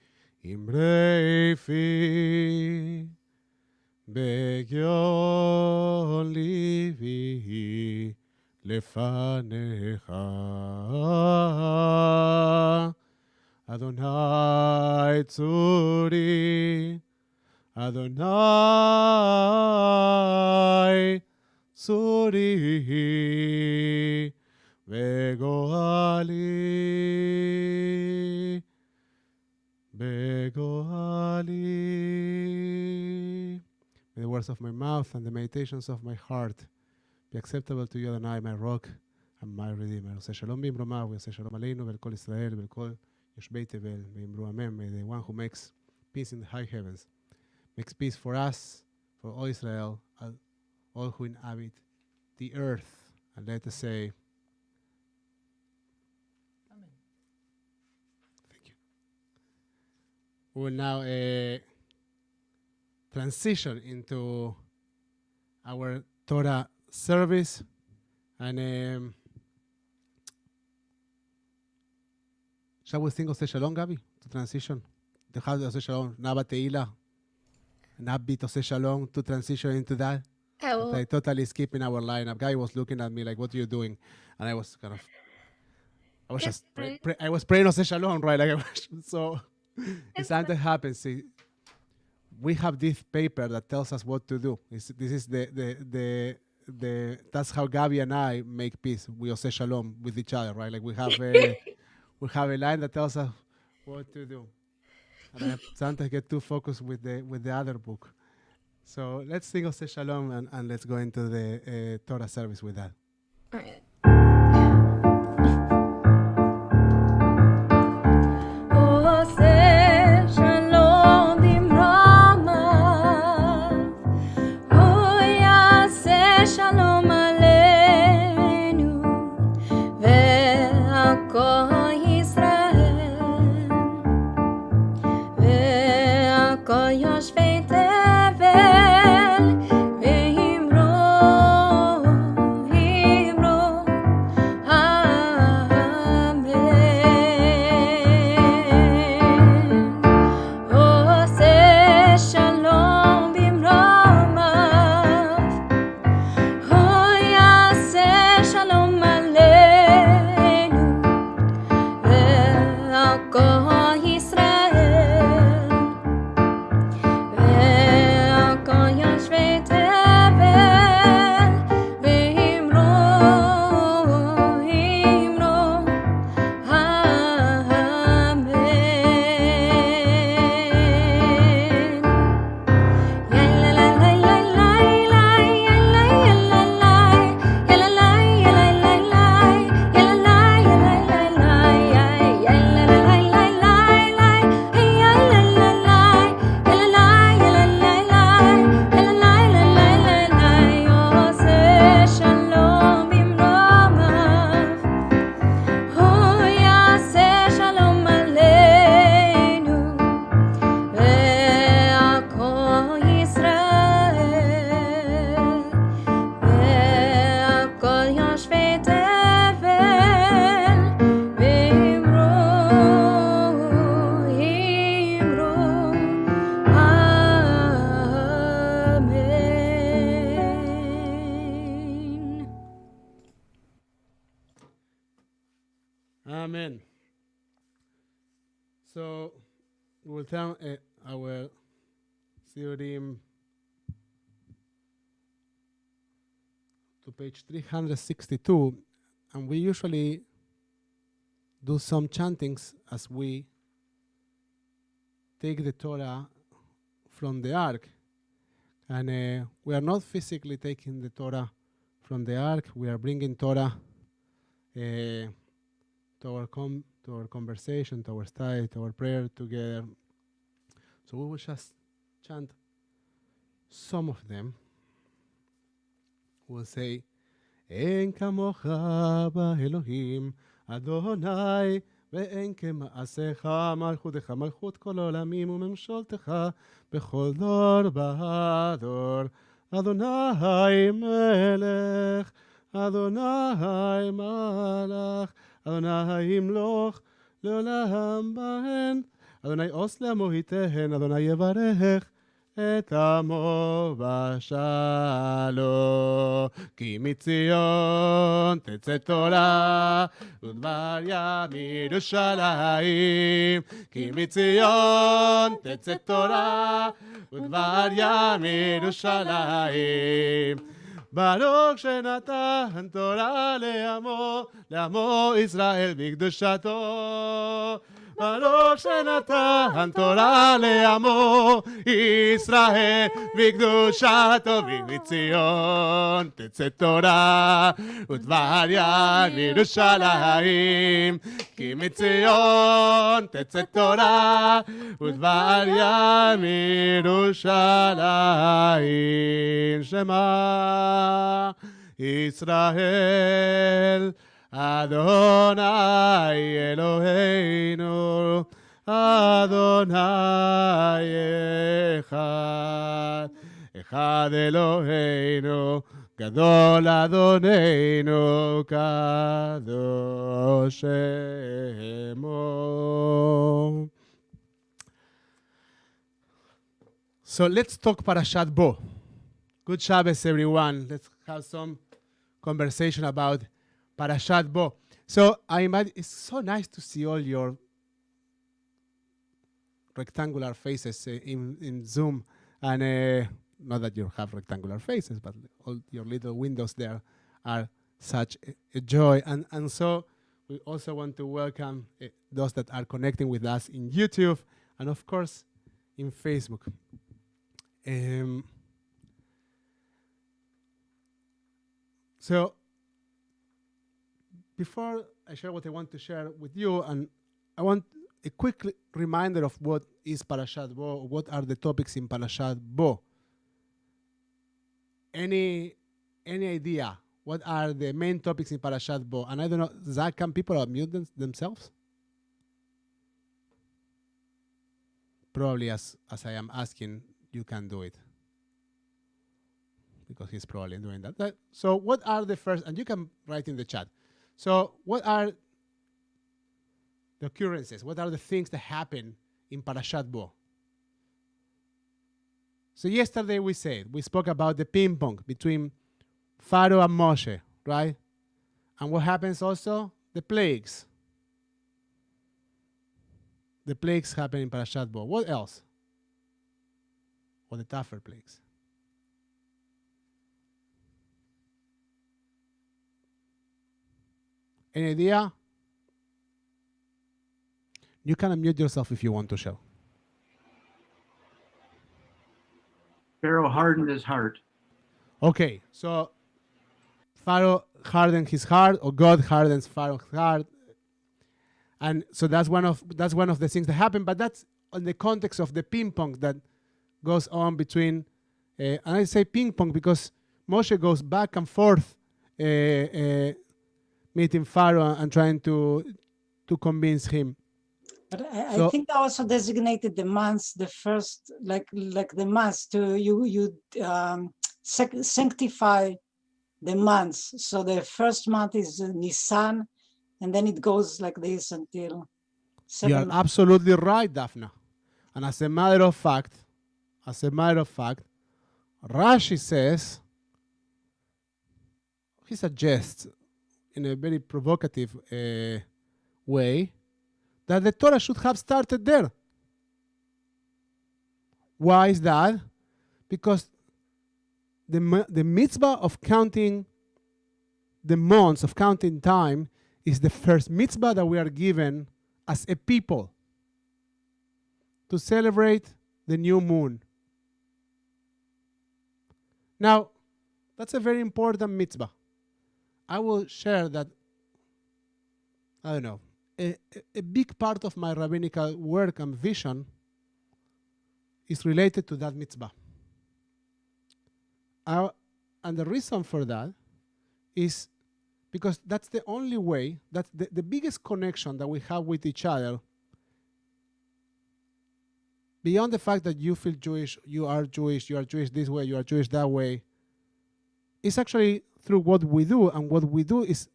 בגיון ליבי לפניך. אדוני צורי, אדוני צורי, וגואלי, בגואלי. May the words of my mouth and the meditations of my heart be acceptable to you, Adonai, my rock and my redeemer. עושה שלום במרומיו, ועושה שלום עלינו ועל כל ישראל ועל כל יושבי תבל, ואמרו אמן. May the one who makes peace in the high heavens makes peace for us, for all Israel, all who inhabit the earth. And let us say, Amen. thank you. We will now transition into our Torah service. And shall we sing Oseh Shalom, Gabi, to transition? To have the Oseh Shalom, Naba Teila, Nabit Oseh Shalom, to transition into that? I will. I totally skipping our lineup. Guy was looking at me like, "What are you doing?" And I was kind of, I was just, I was praying Oseh Shalom, right? Like, so, if something happens, see, we have this paper that tells us what to do. This is the that's how Gabi and I make peace. We Oseh Shalom with each other, right? Like we have a line that tells us what to do. And I sometimes get too focused with the other book. So let's sing Oseh Shalom and let's go into the Torah service with that. All right. Amen. So we will turn our Siurim to page 362, and we usually do some chantings as we take the Torah from the Ark. And we are not physically taking the Torah from the Ark. We are bringing Torah to our conversation, to our study, to our prayer together. So we will just chant some of them. We'll say, En kamocha באלוהים, אדוני, ואין כמעשיך, מלכותך מלכות כל עולמים וממשלתך בכל דור ודור. אדוני מלך, אדוני מלך, אדוני ימלוך לעולם בהן. אדוני עוש לעמו ייתן, אדוני יברך את עמו בשלום. כי מציון תצא תורה ודבר ים ירושלים. כי מציון תצא תורה ודבר ים ירושלים. ברוך שנתן תורה לעמו ישראל בקדושתו. ברוך שנתן תורה לעמו ישראל בקדושתו. מציון תצא תורה ודבר ים ירושלים. כי מציון תצא תורה ודבר ים ירושלים. שמע ישראל אדוני אלוהינו, אדוני אחד, אחד אלוהינו, גדול אדוננו, קדוש שמו. So let's talk Parashat Bo. Good Shabbos, everyone. Let's have some conversation about Parashat Bo. So I imagine it's so nice to see all your rectangular faces in Zoom, and not that you have rectangular faces, but all your little windows there are such a joy. And so we also want to welcome those that are connecting with us in YouTube and of course in Facebook. So before I share what I want to share with you, and I want a quick reminder of what is Parashat Bo, what are the topics in Parashat Bo. Any idea what are the main topics in Parashat Bo? And I don't know, Zach, can people unmute themselves? Probably as I am asking, you can do it. Because he's probably doing that. So what are the first, and you can write in the chat. So what are the occurrences? What are the things that happen in Parashat Bo? So yesterday we spoke about the ping pong between Pharaoh and Moshe, right? And what happens also? The plagues. The plagues happen in Parashat Bo. What else? Or the tougher plagues. Any idea? You can unmute yourself if you want to show. Pharaoh hardened his heart. Okay, so Pharaoh hardened his heart, or God hardens Pharaoh's heart, and so that's one of the things that happen. But that's in the context of the ping pong that goes on between, and I say ping pong because Moshe goes back and forth, meeting Pharaoh and trying to convince him. But I think I also designated the months, the first, like the months to you sanctify the months. So the first month is Nisan, and then it goes like this until 7 You're absolutely right, Daphna. And as a matter of fact, Rashi says, he suggests in a very provocative way that the Torah should have started there. Why is that? Because the mitzvah of counting the months, of counting time, is the first mitzvah that we are given as a people to celebrate the new moon. Now, that's a very important mitzvah. I will share that, I don't know, a big part of my rabbinical work and vision is related to that mitzvah. And the reason for that is because that's the only way, that's the biggest connection that we have with each other, beyond the fact that you feel Jewish, you are Jewish this way, you are Jewish that way, is actually through what we do, and what we do is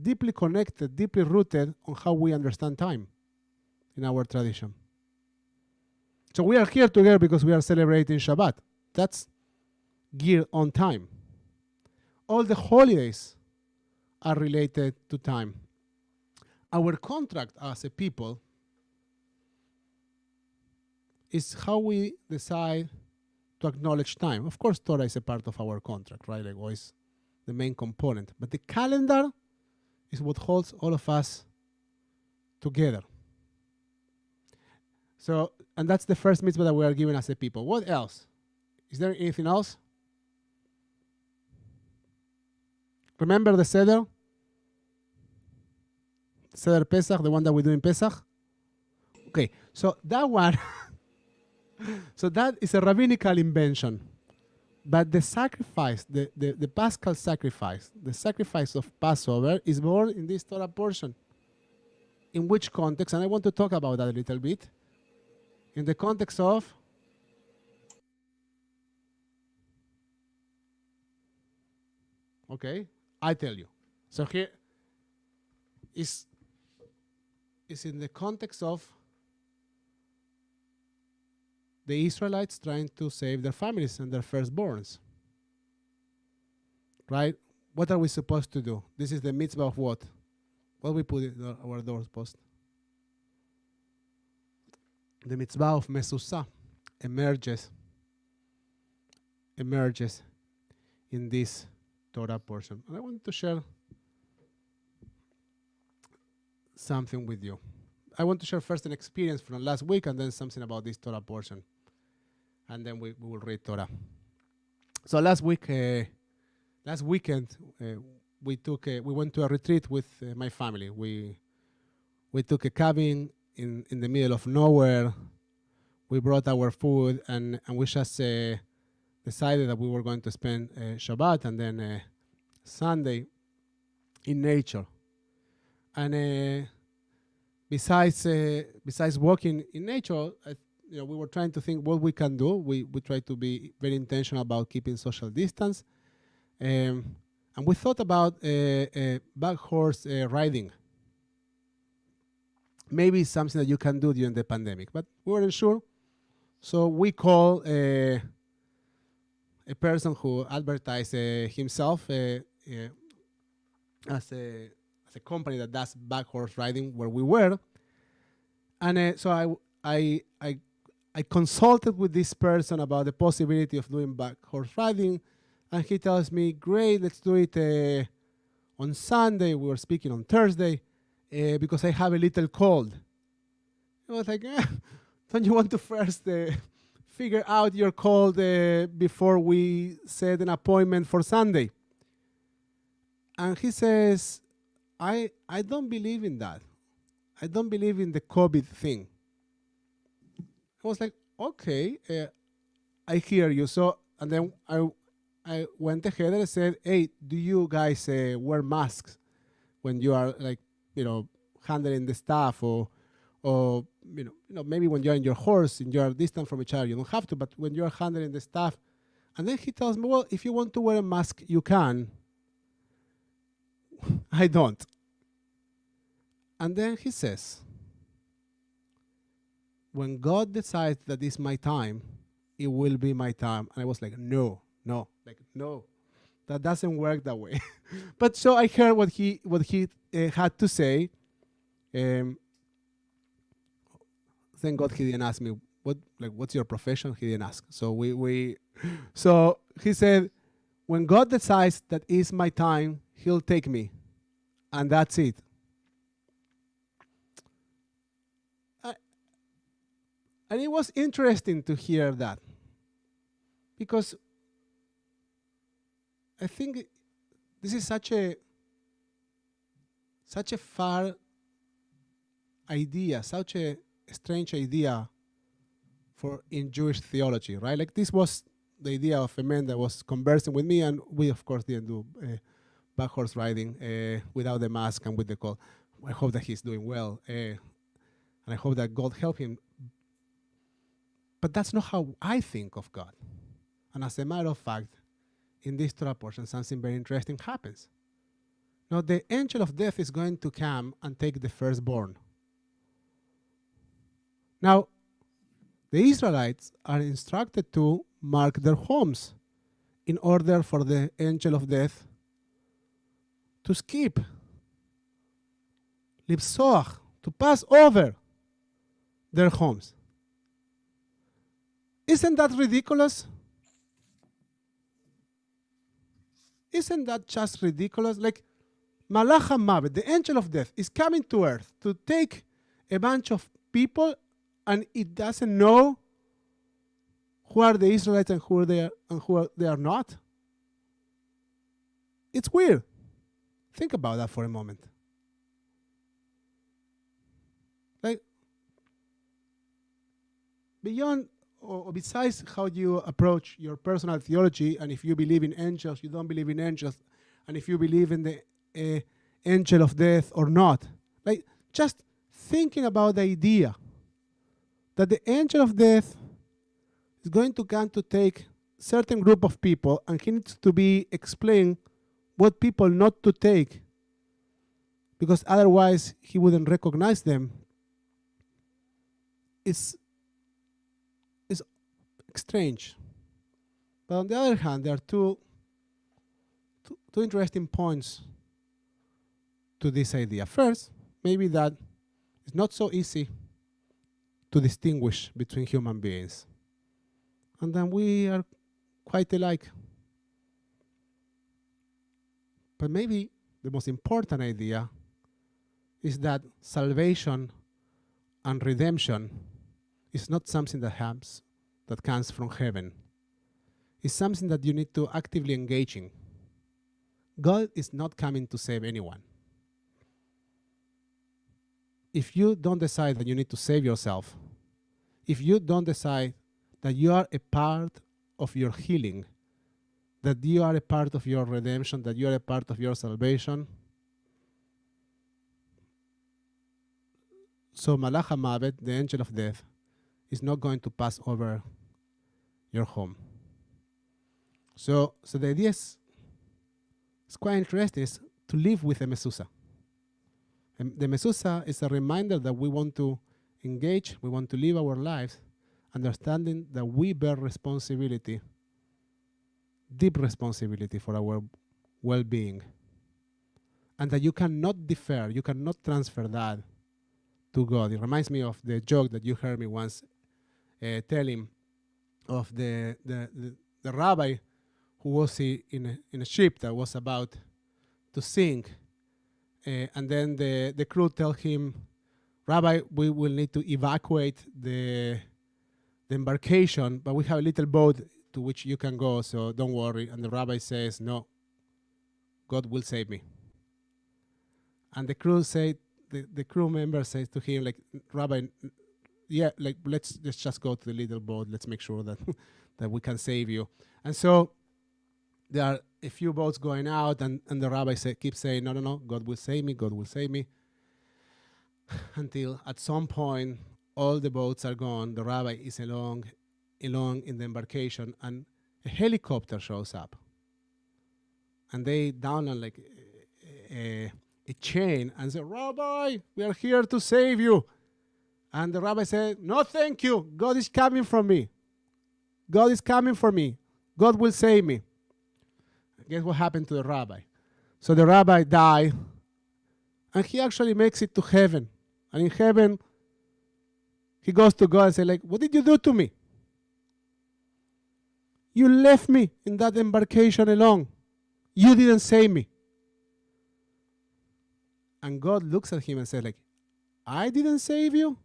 deeply connected, deeply rooted on how we understand time in our tradition. So we are here together because we are celebrating Shabbat. That's geared on time. All the holidays are related to time. Our contract as a people is how we decide to acknowledge time. Of course, Torah is a part of our contract, right? Like always the main component. But the calendar is what holds all of us together. So, and that's the first mitzvah that we are given as a people. What else? Is there anything else? Remember the Seder? Seder Pesach, the one that we do in Pesach? Okay, so that one, so that is a rabbinical invention. But the sacrifice, the Paschal sacrifice, the sacrifice of Passover is born in this Torah portion. In which context? And I want to talk about that a little bit. In the context of okay, I tell you. So here is in the context of the Israelites trying to save their families and their firstborns. Right? What are we supposed to do? This is the mitzvah of what? What we put in our doorpost? The mitzvah of Mesusa emerges in this Torah portion. And I want to share something with you. I want to share first an experience from last week and then something about this Torah portion. And then we will read Torah. So last weekend, we went to a retreat with my family. We took a cabin in the middle of nowhere. We brought our food and we just decided that we were going to spend Shabbat and then Sunday in nature. And besides walking in nature, we were trying to think what we can do. We tried to be very intentional about keeping social distance. And we thought about back horse riding. Maybe something that you can do during the pandemic, but we weren't sure. So we called a person who advertised himself as a company that does back horse riding where we were. And so I consulted with this person about the possibility of doing back horse riding, and he tells me, great, let's do it on Sunday. We were speaking on Thursday because I have a little cold. I was like, don't you want to first figure out your cold before we set an appointment for Sunday? And he says, I don't believe in that. I don't believe in the COVID thing. I was like, okay, I hear you. So, and then I went ahead and said, hey, do you guys wear masks when you are handling the stuff or maybe when you're in your horse and you're distant from each other, you don't have to, but when you're handling the stuff. And then he tells me, well, if you want to wear a mask, you can. I don't. And then he says, when God decides that it's my time, it will be my time. And I was like, no, that doesn't work that way. But so I heard what he had to say, Thank God he didn't ask me what's your profession. He didn't ask. So so he said, when God decides that it's my time, he'll take me, and that's it. And it was interesting to hear that, because I think this is such a far idea, such a strange idea in Jewish theology, right? Like, this was the idea of a man that was conversing with me, and we of course didn't do back horse riding without the mask and with the call. I hope that he's doing well, and I hope that God help him. But that's not how I think of God. And as a matter of fact, in this Torah portion, something very interesting happens. Now, the angel of death is going to come and take the firstborn. Now, the Israelites are instructed to mark their homes in order for the angel of death to skip, lipsoach, to pass over their homes. Isn't that ridiculous? Isn't that just ridiculous? Like, Malach HaMavet, the angel of death, is coming to earth to take a bunch of people, and it doesn't know who are the Israelites and who they are not. It's weird. Think about that for a moment. Like, beyond or besides how you approach your personal theology, and if you believe in angels, you don't believe in angels, and if you believe in the angel of death or not, like, just thinking about the idea that the angel of death is going to come to take certain group of people, and he needs to be explained what people not to take, because otherwise he wouldn't recognize them. It's strange. But on the other hand, there are two interesting points to this idea. First, maybe that it's not so easy to distinguish between human beings, and then we are quite alike. But maybe the most important idea is that salvation and redemption is not something that comes from heaven. It's something that you need to actively engage in. God is not coming to save anyone. If you don't decide that you need to save yourself, if you don't decide that you are a part of your healing, that you are a part of your redemption, that you are a part of your salvation, so Malach HaMavet, the angel of death, is not going to pass over your home. So the idea is quite interesting, is to live with a mezuzah. And the mezuzah is a reminder that we want to engage, we want to live our lives, understanding that we bear responsibility, deep responsibility for our well-being, and that you cannot defer, you cannot transfer that to God. It reminds me of the joke that you heard me once telling of the rabbi who was in a ship that was about to sink, and then the crew tell him, "Rabbi, we will need to evacuate the embarkation, but we have a little boat to which you can go, so don't worry." And the rabbi says, "No, God will save me." And the crew member says to him, like, "Rabbi, yeah, like let's just go to the little boat. Let's make sure that that we can save you." And so there are a few boats going out, and the rabbi keeps saying, no, God will save me, God will save me. Until at some point, all the boats are gone. The rabbi is alone in the embarkation, and a helicopter shows up. And they down on like a chain and say, "Rabbi, we are here to save you." And the rabbi said, "No, thank you. God is coming for me. God is coming for me. God will save me." Guess what happened to the rabbi? So the rabbi died, and he actually makes it to heaven. And in heaven, he goes to God and says, like, what did you do to me? You left me in that embarkation alone. You didn't save me. And God looks at him and says, like, I didn't save you?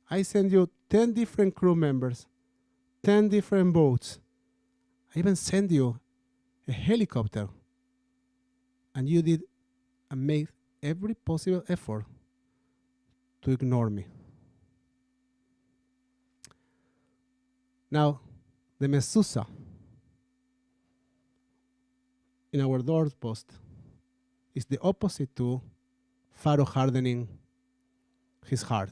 I sent you 10 different crew members, 10 different boats. I even sent you a helicopter. And you did and made every possible effort to ignore me. Now, the mezuzah in our doorpost is the opposite to Pharaoh hardening his heart.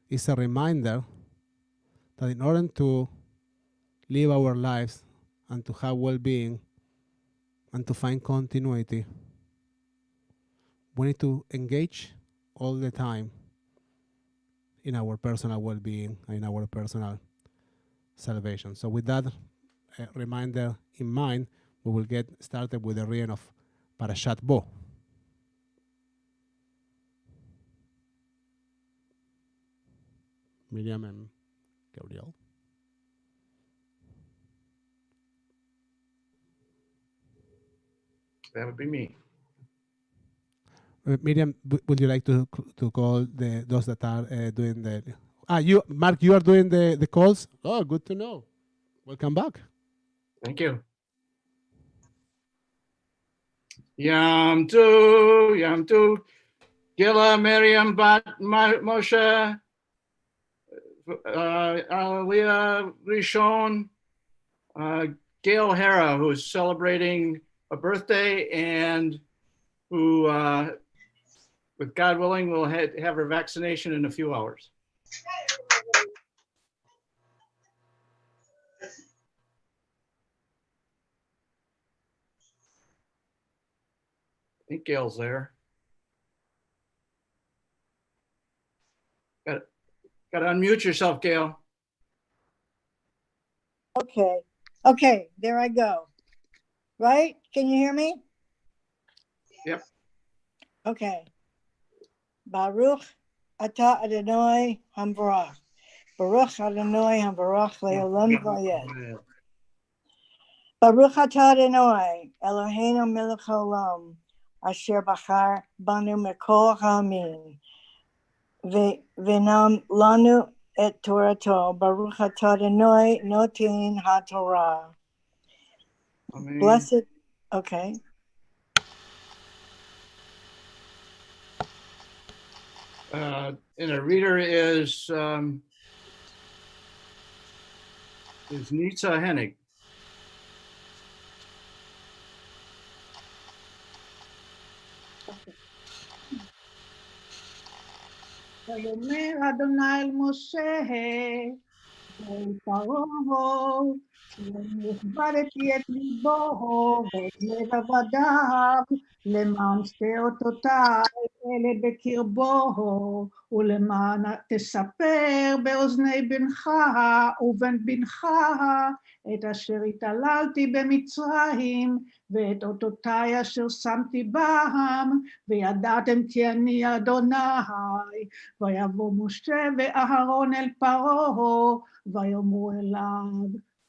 It's a reminder that in order to live our lives and to have well-being and to find continuity, we need to engage all the time in our personal well-being and in our personal salvation. So with that reminder in mind, we will get started with the reading of Parashat Bo. Miriam and Gabriel. That would be me. Miriam, would you like to call those that are doing the... you, Mark, you are doing the calls? Oh, good to know. Welcome back. Thank you. Yom Tu, Gila Miriam Bat Moshe, Aliyah Rishon, Gail Hara, who's celebrating a birthday and who, with God willing, will have her vaccination in a few hours. I think Gail's there. Got to unmute yourself, Gail. Okay, there I go. Right? Can you hear me? Yep. Okay. Baruch atah Adonai hamvarach. Baruch Adonai hamvarach le'olam vayed. Baruch atah Adonai Eloheinu melech haolam asher bachar banu mikol ha'amin v'nam lanu et Torato. Baruch atah Adonai noten haTorah. Amen. Blessed. Okay. And a reader is Nitza Hennig. ויאמר אדוני אל משה אל פרעה והכבדתי את ליבו ואת לב עבדיו למען שתי אותותיי אלה בקרבו ולמען תספר באוזני בנך ובן בנך את אשר התעללתי במצרים ואת אותותיי אשר שמתי בם וידעתם כי אני אדוני. ויבוא משה ואהרון אל פרעה ויאמרו אליו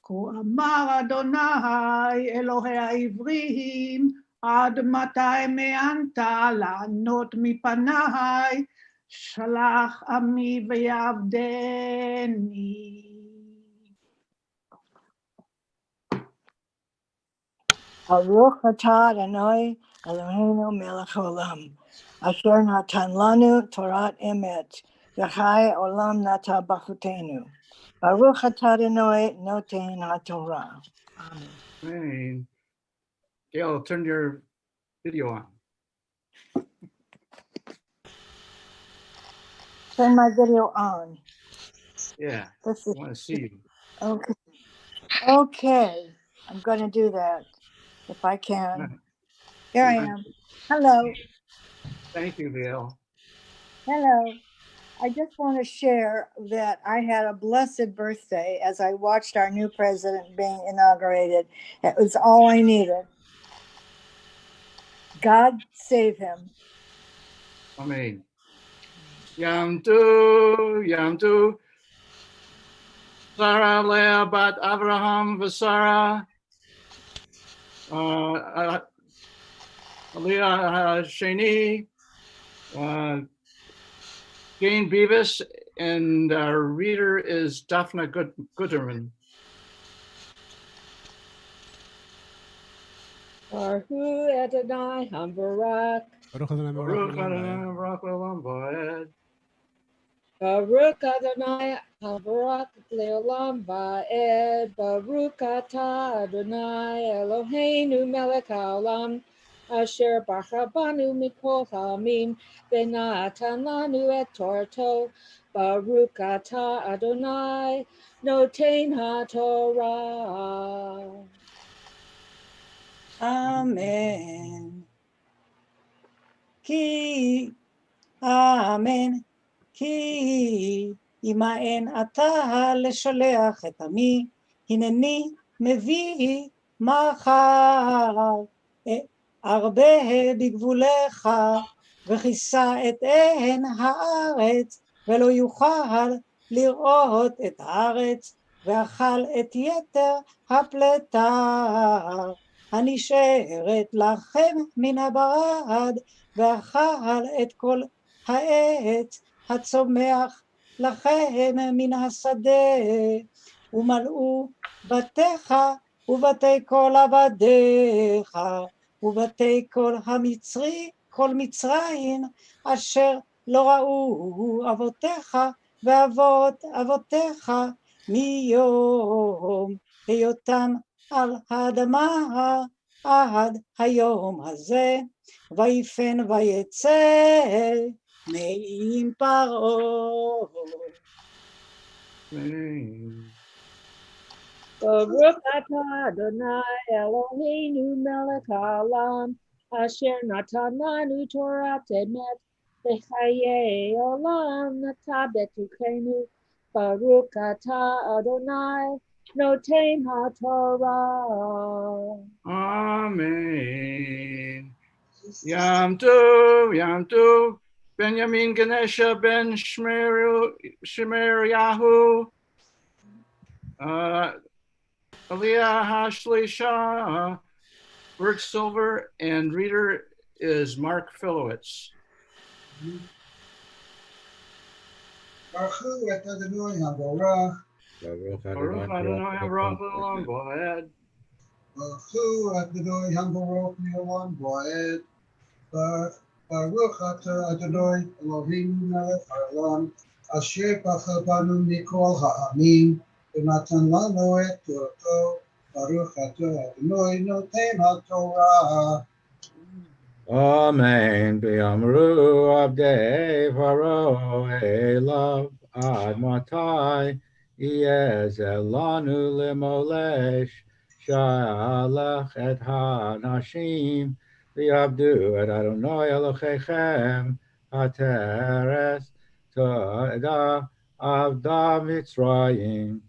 כה אמר אדוני אלוהי העברים עד מתי מאנת לענות מפניי שלח עמי ויעבדני. Baruch atah Adonai Eloheinu melech haolam asher natan lanu Torat emet v'chai olam nata b'chutenu. Baruch atah Adonai noten haTorah. Amen. Amen. Gail, turn your video on. Turn my video on. Yeah, I This is want to see you. okay. Okay, I'm going to do that if I can. Here I am. Hello. Thank you, Gail. Hello. I just want to share that I had a blessed birthday as I watched our new president being inaugurated. It was all I needed. God save him. Amen. Yamtu, Sarah Leah bat Avraham Vasara, Aliyah Shani, Jane Beavis, and our reader is Daphne Guterman. Baruch Adonai Hambarak. ברוך אדוני Baruch מלך העולם Adonai ועד. Baruch Olam Vaed. Baruch Adonai Hambarak Leolam Vaed. Baruch Atah Adonai Eloheinu Melech Haolam. Asher Bachabanu Mikol Hamim. Benatan Lanu et Torto. Baruch Atah Adonai Noten HaTorah. אמן. כי, אמן. כי ימאן אתה לשלח את עמי, הנני מביא מחר. ארבה בגבולך, וכיסה את עין הארץ, ולא יוכל לראות את הארץ, ואכל את יתר הפלטה הנשארת לכם מן הברד, ואכל את כל העץ הצומח לכם מן השדה, ומלאו בתיך ובתי כל עבדיך, ובתי כל כל מצרים, אשר לא ראו אבותיך ואבות אבותיך מיום היותם על האדמה עד היום הזה, ויפן ויצא מעם פרעה. Baruch atah Adonai Eloheinu melech haolam, asher natan lanu Torah emet, v'chayei olam nata betuchenu. Baruch atah Adonai noten haTorah. Amen. Yamtu, Benjamin Ganesha ben Shemeriyahu, Aliyah Hashlisha, Bert Silver, and reader is Mark Filowitz. Baruch Adonai Haborach. Baruch Adonai Baruch Olam Vaed. Baruch Adonai Haborach Leolam Vaed. Baruch Atah Adonai Eloheinu Melech Haolam, Asher Bachabanu Mikol Ha'amim, V'natan Lanu et Torto. Baruch Atah Adonai Noten HaTorah. Amen. B'yamru abdei Paro elav ad matai yezel lanu limolesh shalach et hanashim v'yavdu et Adonai Elohechem hateres to'eda avda Mitzrayim.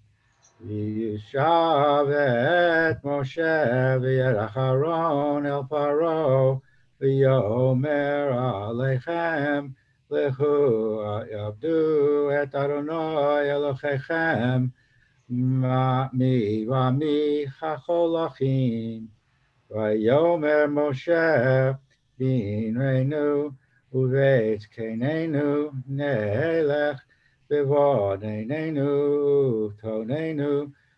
Yishav et Moshe v'yed Aharon el Paro v'yomer aleichem lehu yavdu et Adonai Elohechem mi chacholachim v'yomer Moshe b'nreinu uvet kenenu nelech b'vodeinenu tonenu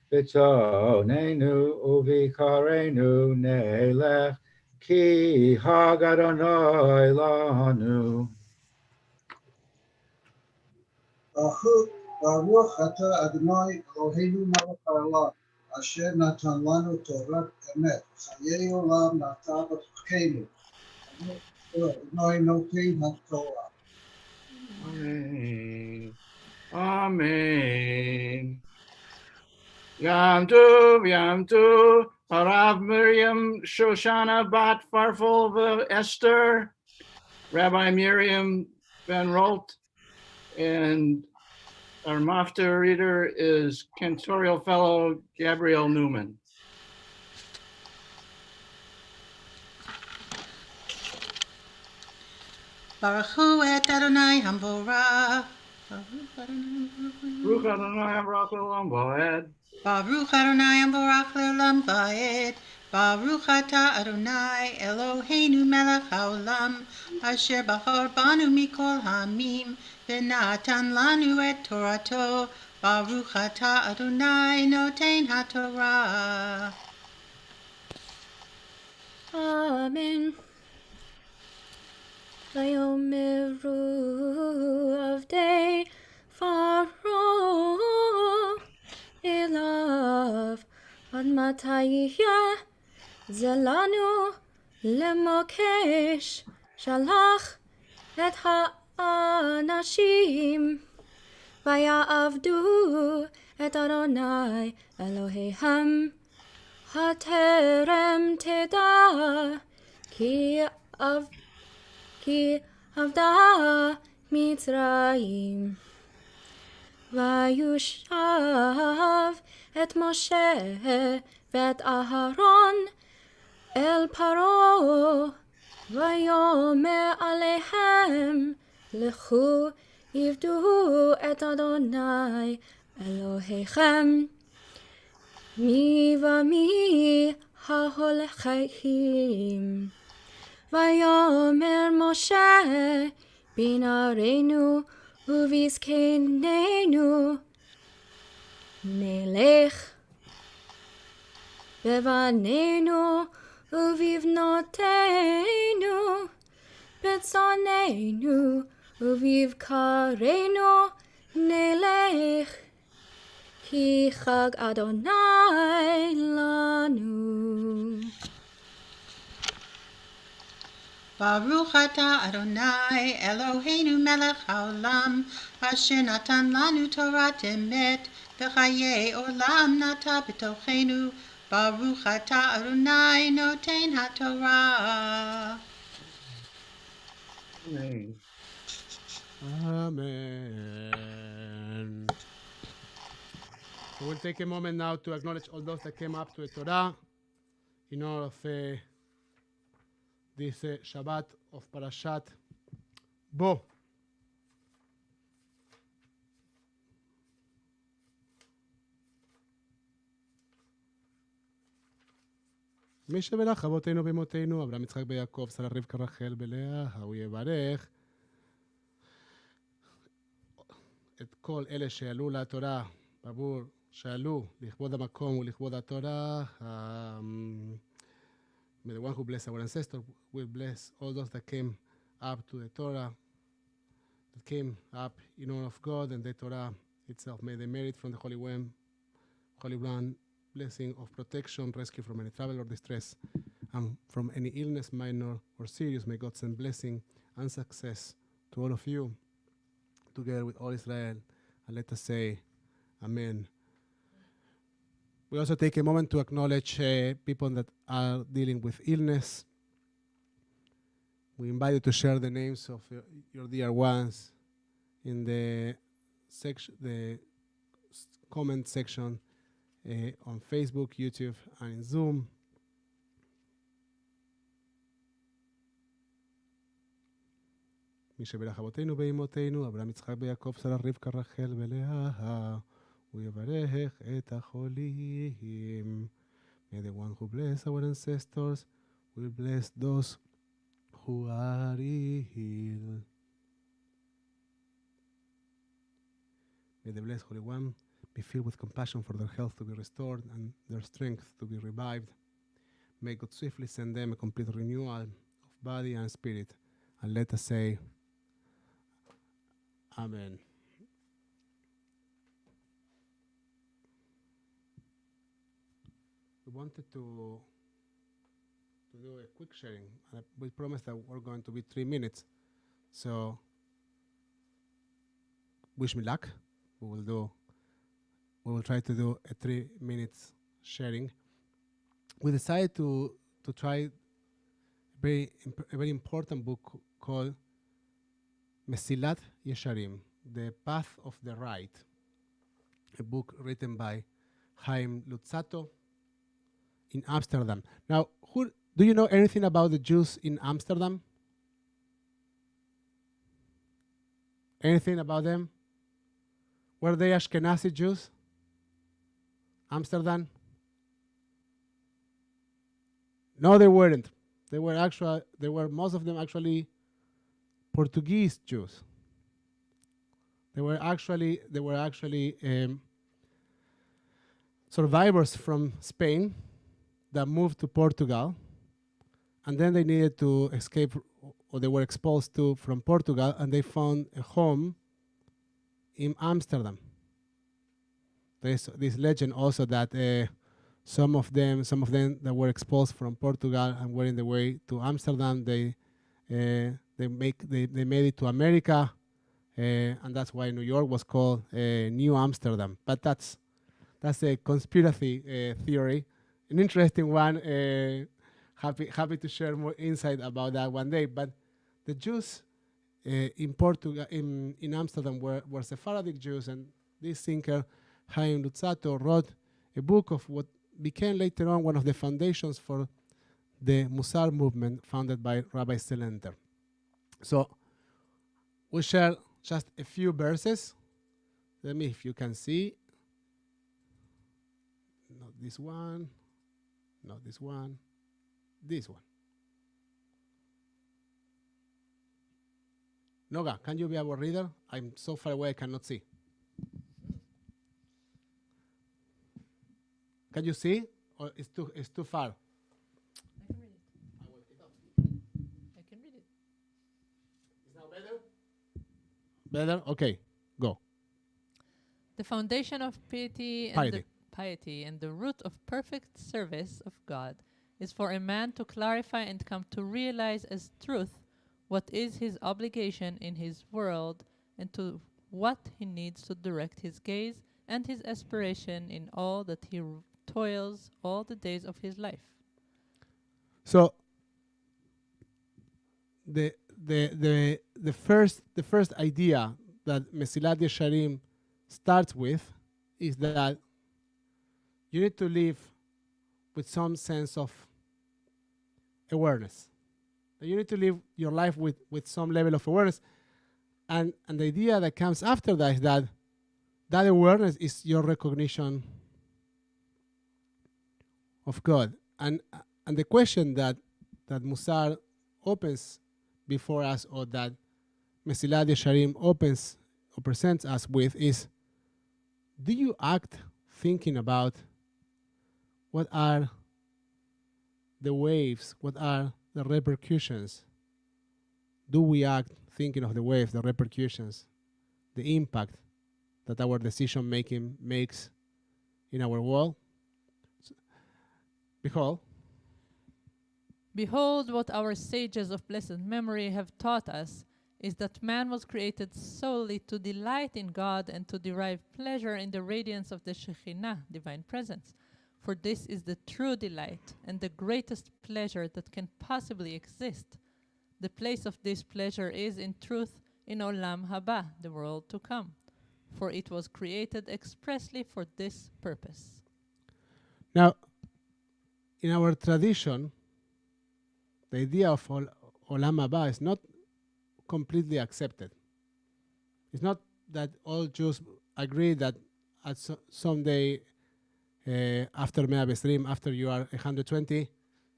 b'tonenu uvikarenu nelech ki hag Adonai lanu. Baruch Atah Adonai Eloheinu Melech Haolam, Asher natan lanu Torah emet, Chayei olam nata b'tochenu. Adonai noten HaTorah. Amen. Amen. Yamtu, Harav Miriam Shoshana bat Farfol Esther, Rabbi Miriam Ben Rolt, and our Mafta reader is Cantorial Fellow Gabriel Newman. Baruch Hu et Adonai Hamvorach. Baruch Adonai Baruch Olam Vaed. Baruch Adonai Hamvorach le'olam va'ed. Baruch ata Adonai Eloheinu melech haolam asher bachor banu mikol hamim v'natan lanu et Torato. Baruch ata Adonai noten haTorah. Amen. Vayomeru avdei faro elav ad matayya zelanu lemokesh shalach et ha'anashim vayavdu et Adonai Eloheihem haterem teda ki avda Mitzrayim vayushav et Moshe v'et Aharon el Paro vayomer alehem lechu ivdu et Adonai Elohechem mi v'mi ha'holechim Vayomer Moshe binarenu uvizkenenu nelech bevanenu uvivnotenu betzonenu uvivkarenu nelech ki chag Adonai lanu. Baruch ata Adonai Eloheinu melech haolam asher natan lanu Torat emet v'chayei olam nata b'tochenu. Baruch ata Adonai noten haTorah. Amen. Amen. So we'll take a moment now to acknowledge all those that came up to the Torah in honor of this Shabbat of Parashat Bo. מי שברך אבותינו ואמותינו, אברהם יצחק ויעקב, שרה רבקה רחל בלאה, הוא יברך את כל אלה שעלו לתורה, בעבור שעלו לכבוד המקום ולכבוד התורה. May the one who bless our ancestors will bless all those that came up to the Torah, that came up in honor of God and the Torah itself. May they merit from the Holy One, blessing of protection, rescue from any trouble or distress, and from any illness, minor or serious. May God send blessing and success to all of you, together with all Israel. And let us say, Amen. We also take a moment to acknowledge people that are dealing with illness. We invite you to share the names of your dear ones in the comment section on Facebook, YouTube, and in Zoom. מי שברך אבותינו ואמותינו, אברהם יצחק ויעקב, שרה רבקה רחל ולאה, הוא יברך את החולים. May the one who bless our ancestors will bless those who are ill. May the blessed Holy One be filled with compassion for their health to be restored and their strength to be revived. May God swiftly send them a complete renewal of body and spirit. And let us say, Amen. We wanted to do a quick sharing. We promised that we're going to be 3 minutes. So, wish me luck. We will try to do a 3 minutes sharing. We decided to try a very important book called Mesilat Yesharim, The Path of the Right, a book written by Chaim Luzzatto in Amsterdam. Now, do you know anything about the Jews in Amsterdam? Anything about them? Were they Ashkenazi Jews? Amsterdam? No, they weren't. They were most of them actually Portuguese Jews. They were actually survivors from Spain that moved to Portugal, and then they needed to escape, or they were exposed to from Portugal, and they found a home in Amsterdam. There's this legend also that some of them that were exposed from Portugal and were in the way to Amsterdam, they made it to America, and that's why New York was called New Amsterdam. But that's a conspiracy theory, an interesting one. Happy to share more insight about that one day. But the Jews in Portugal, in Amsterdam, were Sephardic Jews, and this thinker Chaim Luzzatto wrote a book of what became later on one of the foundations for the Musar movement founded by Rabbi Selenter. So we share just a few verses. Let me, if you can see. Not this one. Not this one. This one. Noga, can you be our reader? I'm so far away I cannot see. Can you see? Or it's too far? I can read it. I can read it. Is now better? Better? Okay, go. The foundation of piety and the root of perfect service of God is for a man to clarify and come to realize as truth what is his obligation in his world and to what he needs to direct his gaze and his aspiration in all that he toils all the days of his life. So the first idea that Mesilat Yesharim starts with is that you need to live with some sense of awareness. You need to live your life with some level of awareness. And the idea that comes after that is that awareness is your recognition of God. And the question that Musar opens before us, or that Mesilat Yesharim opens or presents us with, is: do you act thinking about what are the waves, what are the repercussions? Do we act thinking of the waves, the repercussions, the impact that our decision making makes in our world? Behold, what our sages of blessed memory have taught us is that man was created solely to delight in God and to derive pleasure in the radiance of the Shekhinah, divine presence. For this is the true delight and the greatest pleasure that can possibly exist. The place of this pleasure is, in truth, in Olam Haba, the world to come, for it was created expressly for this purpose. Now, in our tradition, the idea of Olam Haba is not completely accepted. It's not that all Jews agree that at someday after Mea B'Esrim, after you are 120,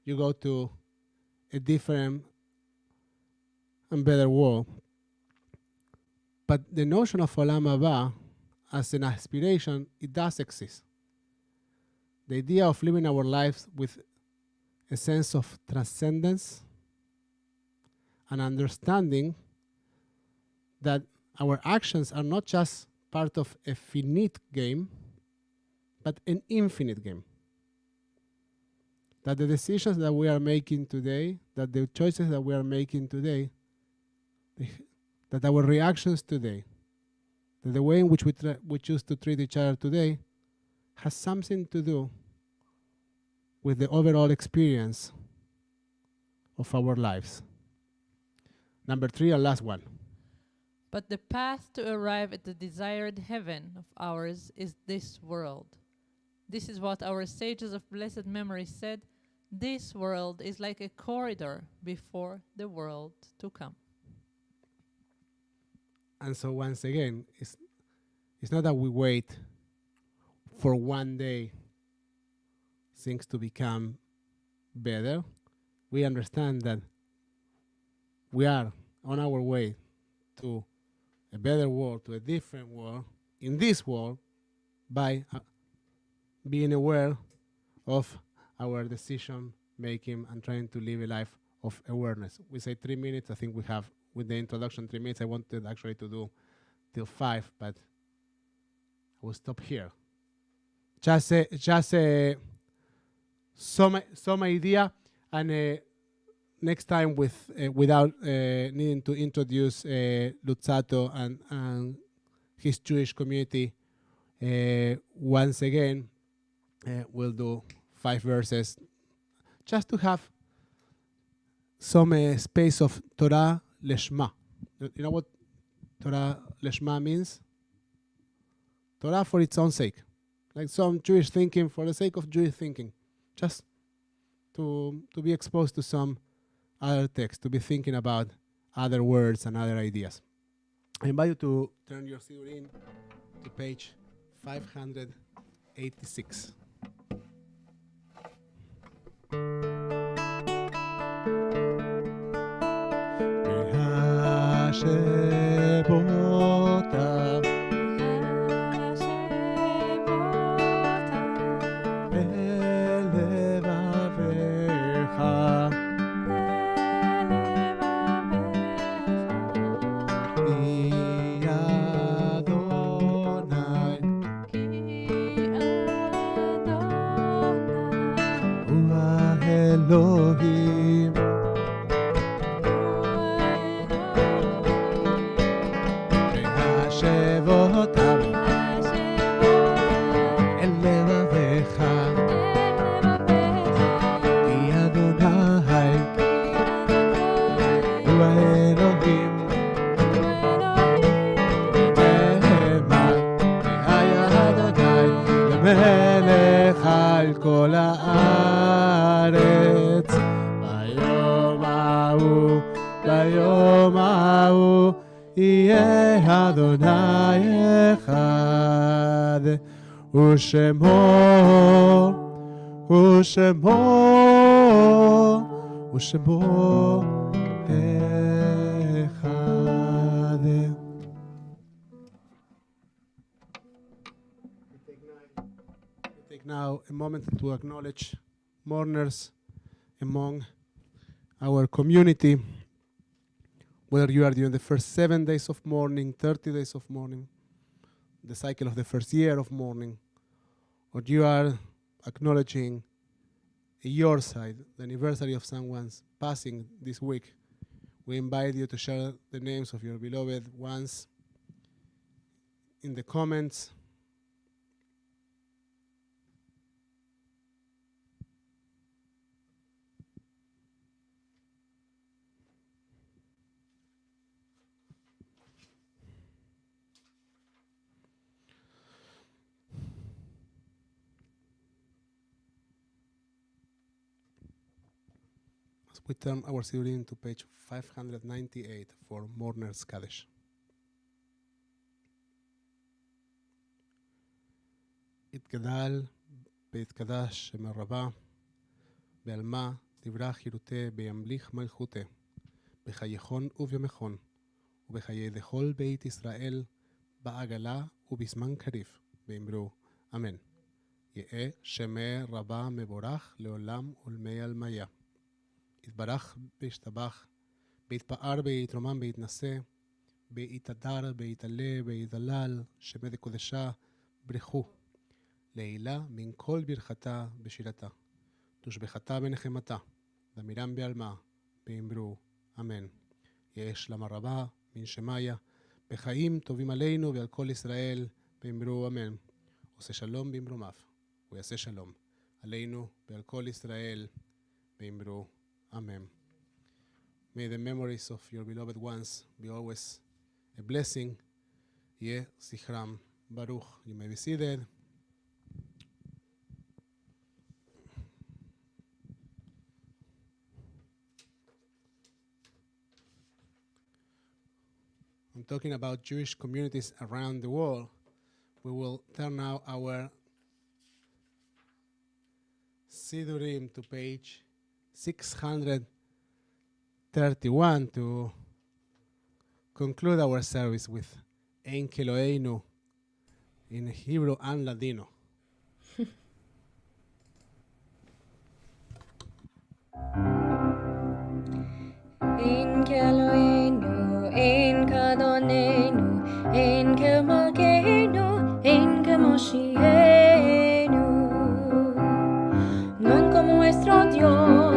you go to a different and better world. But the notion of Olam Haba as an aspiration, it does exist. The idea of living our lives with a sense of transcendence and understanding that our actions are not just part of a finite game, but an infinite game. That the decisions that we are making today, that the choices that we are making today, that our reactions today, that the way in which we choose to treat each other today has something to do with the overall experience of our lives. Number 3, and last one. But the path to arrive at the desired heaven of ours is this world. This is what our sages of blessed memory said: this world is like a corridor before the world to come. And so once again, it's not that we wait for one day things to become better. We understand that we are on our way to a better world, to a different world, in this world, by being aware of our decision making and trying to live a life of awareness. We say 3 minutes. I think we have, with the introduction, 3 minutes. I wanted actually to do till 5, but I will stop here. Just some idea, and next time without needing to introduce Luzzato and his Jewish community once again, we'll do 5 verses just to have some space of Torah Leshma. You know what Torah Leshma means? Torah for its own sake. Like some Jewish thinking for the sake of Jewish thinking. Just to be exposed to some other text, to be thinking about other words and other ideas. I invite you to turn your Sidurim to page 586. Elohim והשב אותם אל לבביך כי אדוני הוא האלוהים נאמן והיה אדוני למלך על כל הארץ ביום ההוא יהיה אדוני אחד ושמו אחד. We take now a moment to acknowledge mourners among our community, whether you are during the first 7 days of mourning, 30 days of mourning, the cycle of the first year of mourning, or you are acknowledging your side, the anniversary of someone's passing this week. We invite you to share the names of your beloved ones in the comments. We turn our Sidurim to page 598 for Mourner's Kaddish. יתגדל ויתקדש שם הרבה, בעלמה תברח חירותה בימליך מלכותה, בחייכון ובימכון, ובחיי דכל בית ישראל, בעגלה ובזמן קריב, ואמרו אמן. יהא שמי רבה מבורך לעולם ולמי עלמיה. יתברך וישתבח, ויתפאר ויתרומם ויתנשא, ויתהדר ויתעלה ויתהלל, שמי דקודשה ברכו, לעילה מן כל ברכתה בשירתה, תושבחתה בנחמתה, דמירם בעלמה, ואמרו אמן. יהא שלמה רבה מן שמיה, בחיים טובים עלינו ועל כל ישראל, ואמרו אמן. עושה שלום במרומיו, הוא יעשה שלום עלינו ועל כל ישראל, ואמרו Amen. May the memories of your beloved ones be always a blessing. Yeh Zichram Baruch. You may be seated. I'm talking about Jewish communities around the world. We will turn now our Sidurim to page 631 to conclude our service with Ein Keloheinu in Hebrew and Ladino. Ein Keloheinu, Ein Kadonenu, Ein Kemalkeinu, Ein Kemoshienu. Non como nuestro Dios,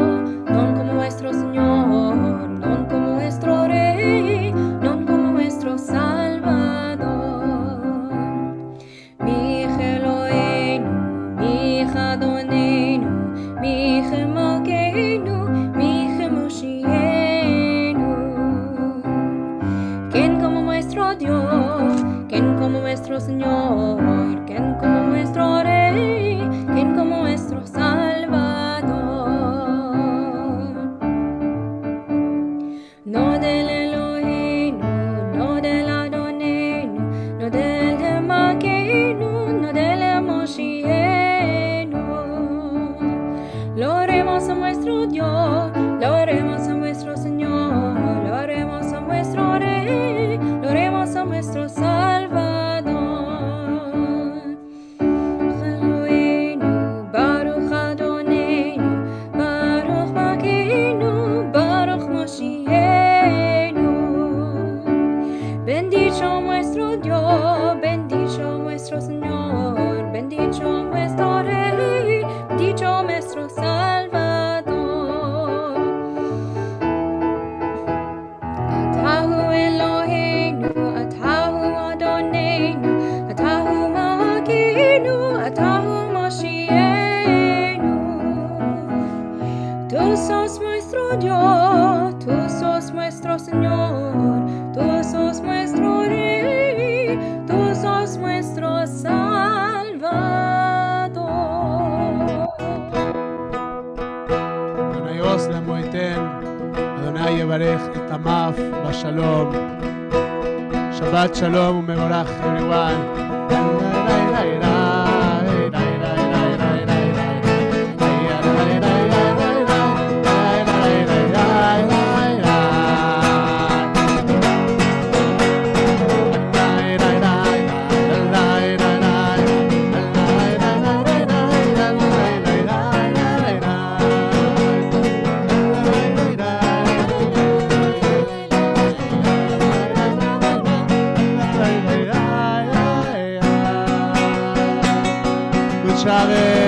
non como nuestro Señor, non como nuestro Rey, non como nuestro Salvador. Mi Eloheinu, mi Adonenu, mi Malkeinu, mi Moshienu. ¿Quién como nuestro Dios? ¿Quién como nuestro Señor? ¿Quién como nuestro Rey? ¿Quién como nuestro Salvador? No del Eloheinu, no del Adonenu, no del Malkeinu, no del Moshienu. Lo haremos a nuestro Dios, lo haremos a nuestro Señor, lo haremos a nuestro Rey, lo haremos a nuestro Salvador. Eloheinu, Baruch Adonenu, Baruch Malkeinu, Baruch Moshienu. Bendicho nuestro Dios, bendicho nuestro Señor, bendicho nuestro Rey, bendicho nuestro Salvador. Atahu Eloheinu, Atahu Adonenu, Atahu Malkeinu, Atahu Moshienu. Tú sos nuestro Dios, tú sos nuestro Señor, tú sos nuestro Rey, tú sos nuestro Salvador. Adonai Oz Lamo Iten, Adonai Yevarech et Amav Bashalom. Shabbat Shalom u'mevorach everyone. Good Shabbos.